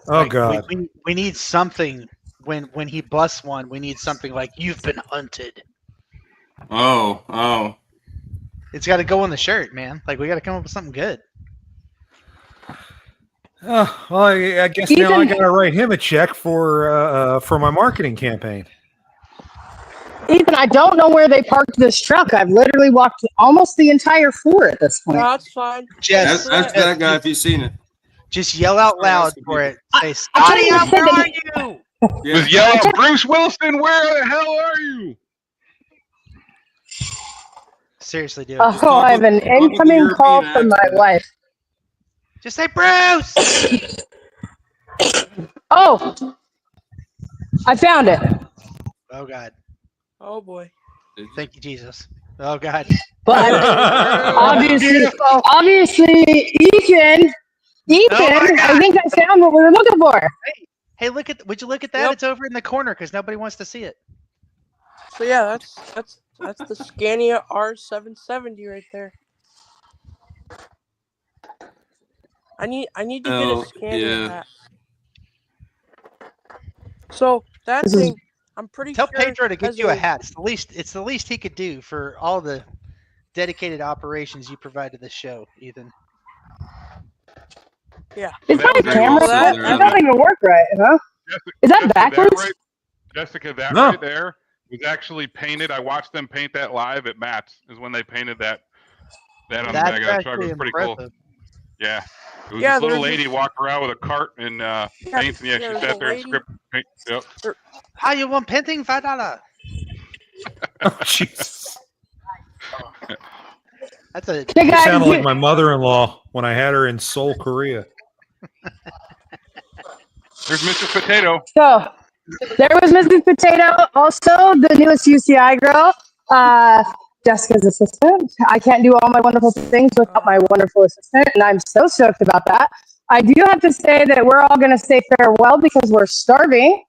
Oh God! We need something when he busts one. We need something like "You've been hunted." Oh! It's got to go on the shirt, man. Like we got to come up with something good. Oh, well, I guess now I gotta write him a check for my marketing campaign. Ethan, I don't know where they parked this truck. I've literally walked almost the entire floor at this point. No, that's fine. Ask that guy if you've seen it. Just yell out loud for it. Say, Scotty, where are you? Just yell out, Bruce Wilson, where the hell are you? Seriously, dude. Oh, I have an incoming call from my wife. Just say Bruce. Oh, I found it. Oh God. Oh boy. Thank you, Jesus. Oh God. But obviously, Ethan, I think I found what we were looking for. Hey, would you look at that? It's over in the corner because nobody wants to see it. So yeah, that's the Scania R770 right there. I need to get a Scania hat. So that thing, I'm pretty Tell sure. Pedro to get you a hat. It's the least he could do for all the dedicated operations you provide to the show, Ethan. Yeah. Is my camera? That doesn't even work right, huh? Is that backwards? Jessica, that right there was actually painted. I watched them paint that live at Matt's. Is when they painted that on the back of that truck. It was pretty cool. Yeah. It was this little lady walking around with a cart and paints, and she sat there and script paint. Yep. How you want painting $5? Oh, Jesus. That's a. You sounded like my mother-in-law when I had her in Seoul, Korea. There's Mrs. Potato. So there was Mrs. Potato, also the newest UCI girl, Jessica's assistant. I can't do all my wonderful things without my wonderful assistant, and I'm so stoked about that. I do have to say that we're all going to say farewell because we're starving,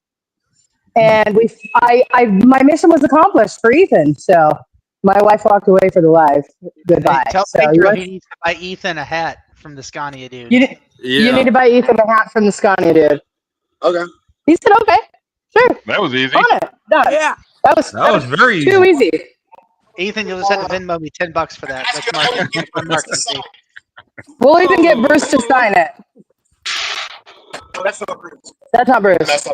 and my mission was accomplished for Ethan. So my wife walked away for the live goodbye. Hey, tell Pedro he needs to buy Ethan a hat from the Scania dude. You need to buy Ethan a hat from the Scania dude. Okay. He said, okay, sure. That was easy. On it. Done. Yeah. That was very too easy. Ethan, you'll just have to Venmo me $10 for that. That's marketing. We'll even get Bruce to sign it. That's not Bruce. That's not Bruce.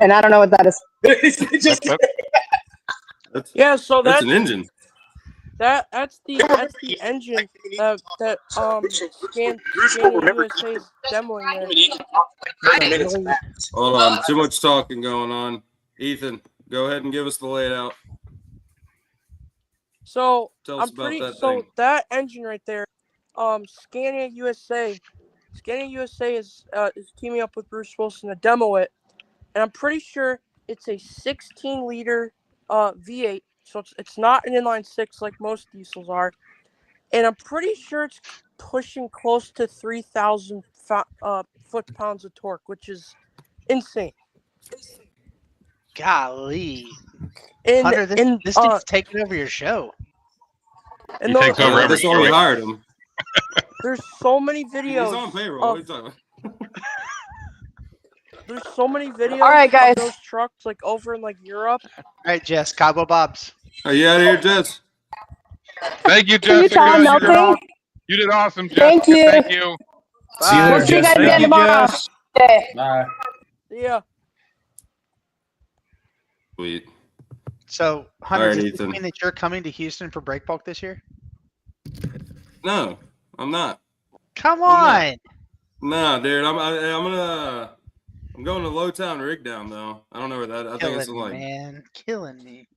And I don't know what that is. Yeah, so that's an engine. That's the engine that Scania USA is demoing there. Hold on, too much talking going on. Ethan, go ahead and give us the layout. So Tell us about that thing. that engine right there, Scania USA is teaming up with Bruce Wilson to demo it, and I'm pretty sure it's a 16-liter V8. So it's not an inline six like most diesels are, and I'm pretty sure it's pushing close to 3,000 foot-pounds of torque, which is insane. Golly, Hunter, this dude's taking over your show. And he takes over every show. We hired him. There's so many videos. He's on payroll. What are you talking about? There's so many videos. All right, guys. Of those trucks like over in like Europe. All right, Jess, Cabo Bob's. Are you out of here, Jess? Thank you, Can you Jessica. tell him nothing? You did awesome, Jessica. Thank you. Thank you. See you later, We'll see you Jess. guys again tomorrow. Okay. Bye. Yeah. Sweet. So, Hunter, All right, does this Ethan. mean that you're coming to Houston for Break Bulk this year? No, I'm not. Come on. No, dude. I'm going to Lowtown Rig Down though. I don't know where that. I think it's like Killing me.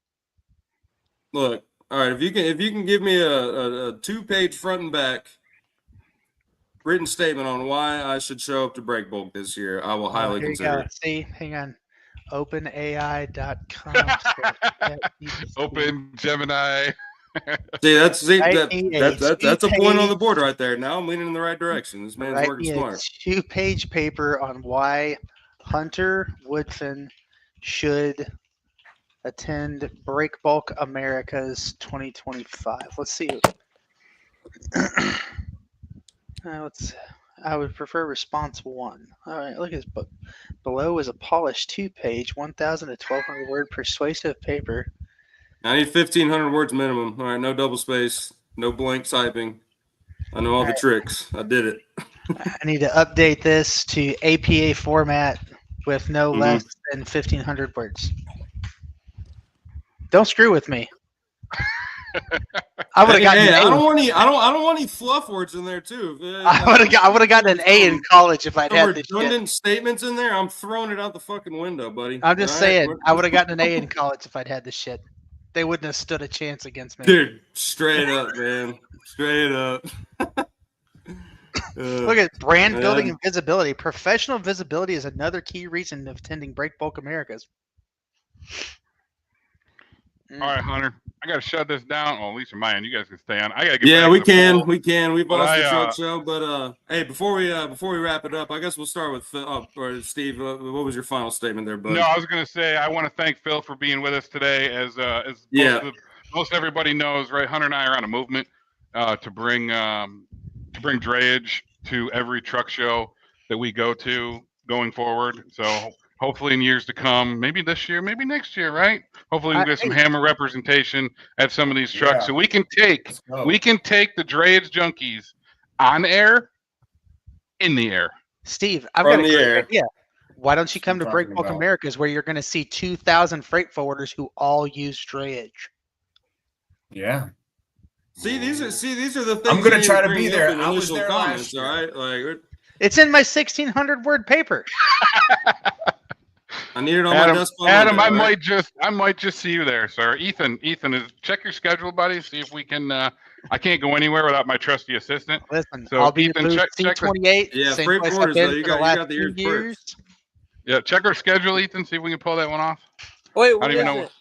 Look, all right. If you can give me a 2-page front and back written statement on why I should show up to Break Bulk this year, I will highly Here you consider go. it. See, hang on. OpenAI.com. Open Gemini. That's a point on the board right there. Now I'm leaning in the right direction. This man's working smart. 2-page paper on why Hunter Woodfin should attend Break Bulk Americas 2025. Let's see. I would prefer response 1. All right, look at this book. Below is a polished 2-page, 1,000 to 1,200 word persuasive paper. I need 1,500 words minimum. All right, no double space, no blank typing. I know all the tricks. I did it. I need to update this to APA format with no less than 1,500 words. Don't screw with me. I would have gotten. I don't want any fluff words in there too. I would have gotten an A in college if I'd had this redundant statements in there. I'm throwing it out the fucking window, buddy. I'm just saying, I would have gotten an A in college if I'd had this shit. They wouldn't have stood a chance against me. Dude, straight up, man. Straight up. Look at brand building and visibility. Professional visibility is another key reason of attending Break Bulk Americas. All right, Hunter. I got to shut this down. Oh, at least on my end, you guys can stay on. I got to get. Yeah, back we to the can. pool. We can. We've But lost the truck show, but hey, before we wrap it up, I guess we'll start with Phil, or Steve. What was your final statement there, bud? No, I was going to say I want to thank Phil for being with us today. As most everybody knows, right? Hunter and I are on a movement to bring drayage to every truck show that we go to going forward. So hopefully in years to come, maybe this year, maybe next year, right? Hopefully we'll get some Hammer representation at some of these trucks, so we can take the Drayage Junkies on air, in the air. Steve, I've got a great idea. Why don't you come to Break Bulk Americas, where you're going to see 2,000 freight forwarders who all use drayage? Yeah. See, these are the things I'm going to try to be there. I was there comments, last year. all right? Like, it's in my 1,600 word paper. I need it on Adam, my desk. Adam, I might just see you there, sir. Ethan, check your schedule, buddy. See if we can. I can't go anywhere without my trusty assistant. Listen, so I'll be Ethan, check C28. Yeah, same freight place forwarders, I've been though. You for the got last the 2 ears years. Yeah, check our schedule, Ethan. See if we can pull that one off. Wait, I don't even know. it?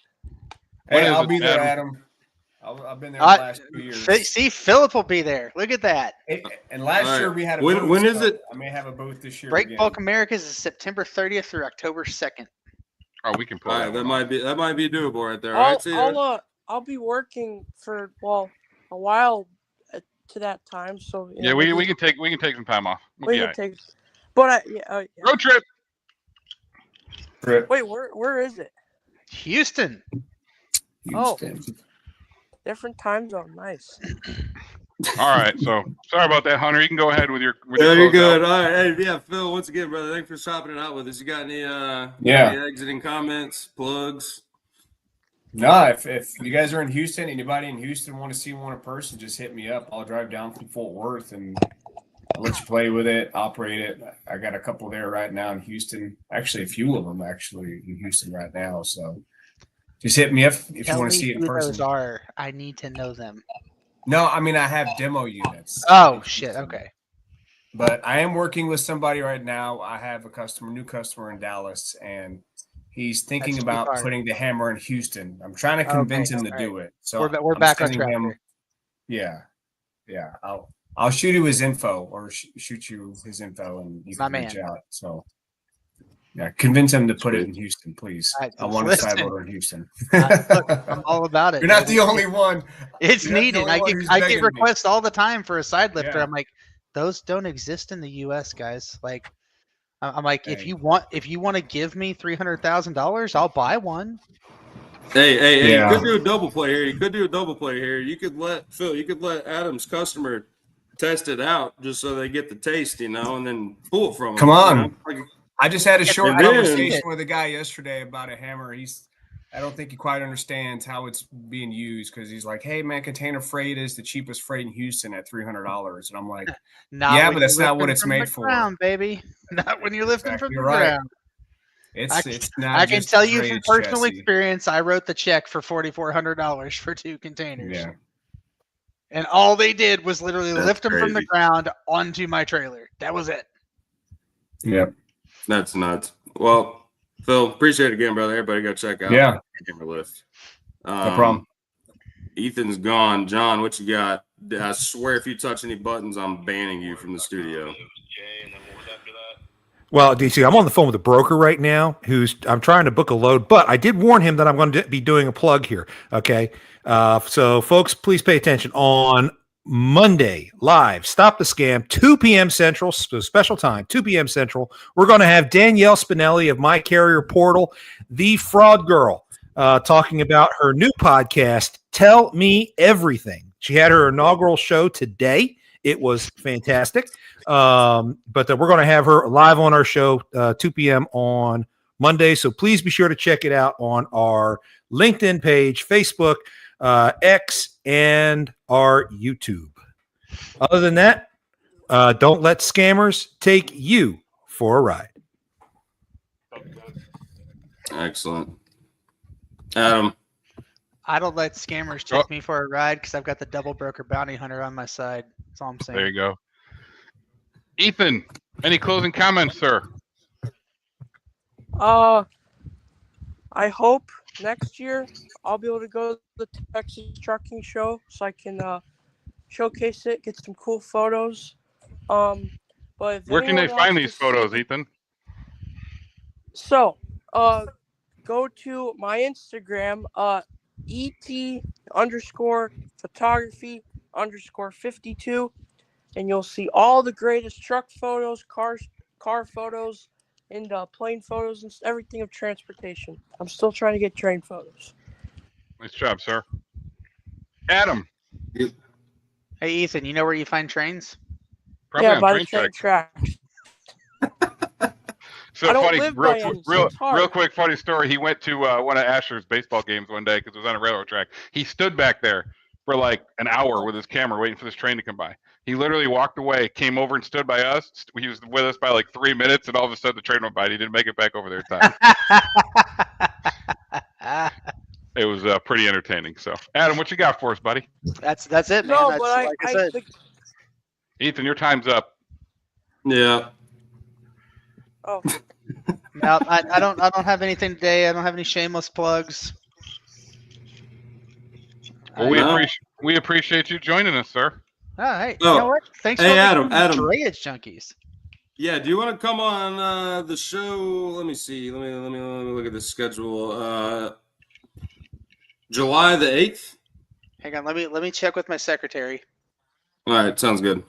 Hey, I'll be there, Adam. I've been there the last 2 years. See, Philip will be there. Look at that. And last year we had a booth. When is it? I may have a booth this year. Break Bulk Americas is September 30th through October 2nd. Oh, we can pull that. That might be doable right there. I'll be working for a while to that time. So yeah, we can take some time off. We can take, but road trip. Wait, where is it? Houston. Oh, different time zone. Nice. All right, so sorry about that, Hunter. You can go ahead with your. You're good. All right, hey, Phil. Once again, brother, thanks for shopping it out with us. You got any any exiting comments, plugs? No, if you guys are in Houston, anybody in Houston want to see one in person, just hit me up. I'll drive down from Fort Worth and I'll let you play with it, operate it. I got a couple there right now in Houston. Actually, a few of them actually in Houston right now. So just hit me up if you want to see it in person. Those are. I need to know them. No, I mean I have demo units. Oh shit. Okay. But I am working with somebody right now. I have a new customer in Dallas, and he's thinking about putting the Hammer in Houston. I'm trying to convince him to do it. So we're back on track. Yeah. I'll shoot you his info, or shoot you his info, and you can reach out. So yeah, convince him to put it in Houston, please. I want a side loader in Houston. Look, I'm all about it. You're not the only one. It's needed. I get requests all the time for a side lifter. I'm like, those don't exist in the U.S., guys. Like, I'm like, if you want to give me $300,000, I'll buy one. Hey! You could do a double play here. You could let Adam's customer test it out just so they get the taste, and then pull it from him. Come on. I just had a short conversation with a guy yesterday about a Hammer. I don't think he quite understands how it's being used, because he's like, hey man, container freight is the cheapest freight in Houston at $300. And I'm like, yeah, but that's not what it's made for. Ground, baby. Not when you're lifting from the right. ground. It's not. I can tell you from personal experience, I wrote the check for $4,400 for 2 containers. Yeah. And all they did was literally lift them from the ground onto my trailer. That was it. Yep. That's nuts. Well, Phil, appreciate it again, brother. Everybody go check out Hammer Lift. No problem. Ethan's gone. John, what you got? I swear if you touch any buttons, I'm banning you from the studio. Well, DC, I'm on the phone with a broker right now I'm trying to book a load, but I did warn him that I'm going to be doing a plug here. Okay. So folks, please pay attention. On Monday, live, Stop the Scam, 2 p.m. Central, so special time, 2 p.m. Central. We're going to have Danielle Spinelli of My Carrier Portal, the fraud girl, talking about her new podcast, Tell Me Everything. She had her inaugural show today. It was fantastic. But we're going to have her live on our show, 2 p.m. on Monday. So please be sure to check it out on our LinkedIn page, Facebook, X, and our YouTube. Other than that, don't let scammers take you for a ride. Excellent. Adam. I don't let scammers take me for a ride because I've got the double broker bounty hunter on my side. That's all I'm saying. There you go. Ethan, any closing comments, sir? I I hope next year I'll be able to go to the Texas Trucking Show so I can showcase it, get some cool photos. But if where can they find these photos, Ethan? So, go to my Instagram, ET_photography_52, and you'll see all the greatest truck photos, car photos, and plane photos, and everything of transportation. I'm still trying to get train photos. Nice job, sir. Adam. Hey, Ethan, you know where you find trains? Probably yeah, on by train the train tracks. So I don't funny, live by any, so it's hard. real quick, funny story. He went to one of Asher's baseball games one day because it was on a railroad track. He stood back there for like an hour with his camera waiting for this train to come by. He literally walked away, came over and stood by us. He was with us by like 3 minutes, and all of a sudden the train went by. And he didn't make it back over there in time. It was pretty entertaining. So, Adam, what you got for us, buddy? That's it, man. No, That's, but like I said. Ethan, your time's up. Yeah. Oh. No, I don't have anything today. I don't have any shameless plugs. Well, we appreciate you joining us, sir. Oh, hey, you know what? Thanks for Adam. Drayage Junkies. Yeah, do you want to come on the show? Let me see. Let me look at the schedule. July the 8th. Hang on, let me check with my secretary. All right, sounds good.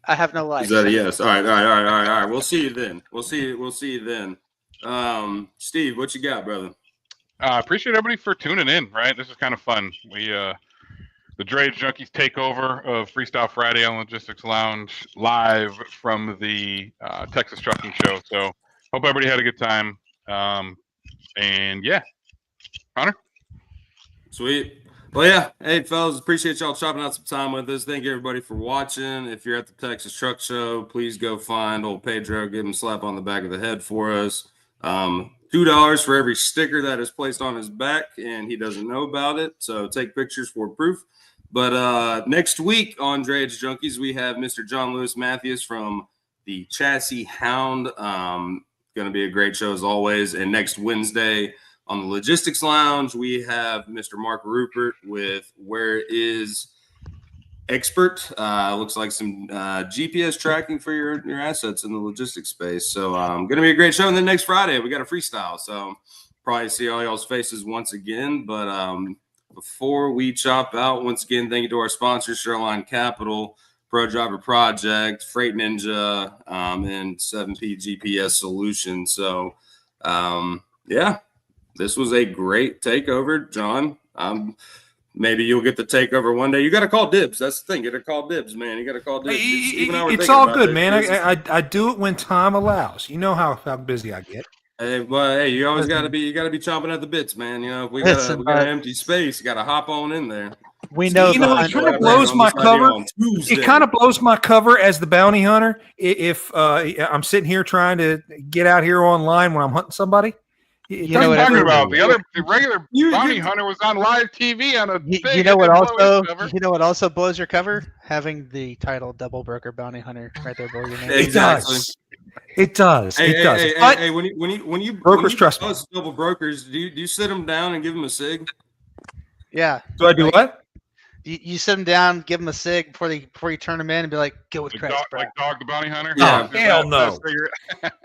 I have no life. Is that a yes? All right. We'll see you then. We'll see you then. Steve, what you got, brother? Appreciate everybody for tuning in. Right, this is kind of fun. We the Drayage Junkies takeover of Freestyle Friday on Logistics Lounge live from the Texas Trucking Show. So hope everybody had a good time. And yeah, Connor. Sweet. Well, yeah. Hey, fellas, appreciate y'all chopping out some time with us. Thank you, everybody, for watching. If you're at the Texas Truck Show, please go find old Pedro. Give him a slap on the back of the head for us. $2 for every sticker that is placed on his back, and he doesn't know about it. So take pictures for proof. But next week on Drayage Junkies, we have Mr. John Lewis Matthews from the Chassis Hound. Going to be a great show as always. And next Wednesday, on the Logistics Lounge, we have Mr. Mark Rupert with Where Is Expert. Looks like some GPS tracking for your assets in the logistics space. So going to be a great show. And then next Friday, we got a freestyle. So probably see all y'all's faces once again. But before we chop out, once again, thank you to our sponsors, Shoreline Capital, Pro Driver Project, Freight Ninja, and 7P GPS Solutions. So, yeah. This was a great takeover, John. Maybe you'll get the takeover one day. You got to call dibs. That's the thing. You got to call dibs, man. You got to call dibs. It's all good, man. I do it when time allows. You know how busy I get. Hey, but hey, you always got to be. You got to be chomping at the bits, man. You know, if we got an empty space, you got to hop on in there. We know. You know, it kind of blows my cover. It kind of blows my cover as the bounty hunter. If I'm sitting here trying to get out here online when I'm hunting somebody. You know what I'm talking about? The regular bounty hunter was on live TV on a thing. You know what also blows your cover? Having the title Double Broker Bounty Hunter right there below your name. Exactly. It does. Hey, when you brokers trust me. Double brokers, do you sit them down and give them a cig? Yeah. Do I do what? You sit them down, give them a cig before you turn them in, and be like, "Go with Chris." Like Dog the Bounty Hunter. Yeah. Hell no.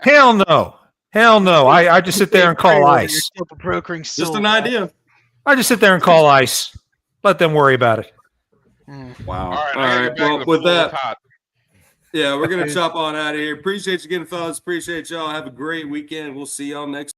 Hell no. Hell no. I just sit there and call ICE. Brokering just an idea. I just sit there and call ICE. Let them worry about it. Wow. All right. Well, with that, yeah, we're going to chop on out of here. Appreciate you getting, fellas. Appreciate y'all. Have a great weekend. We'll see y'all next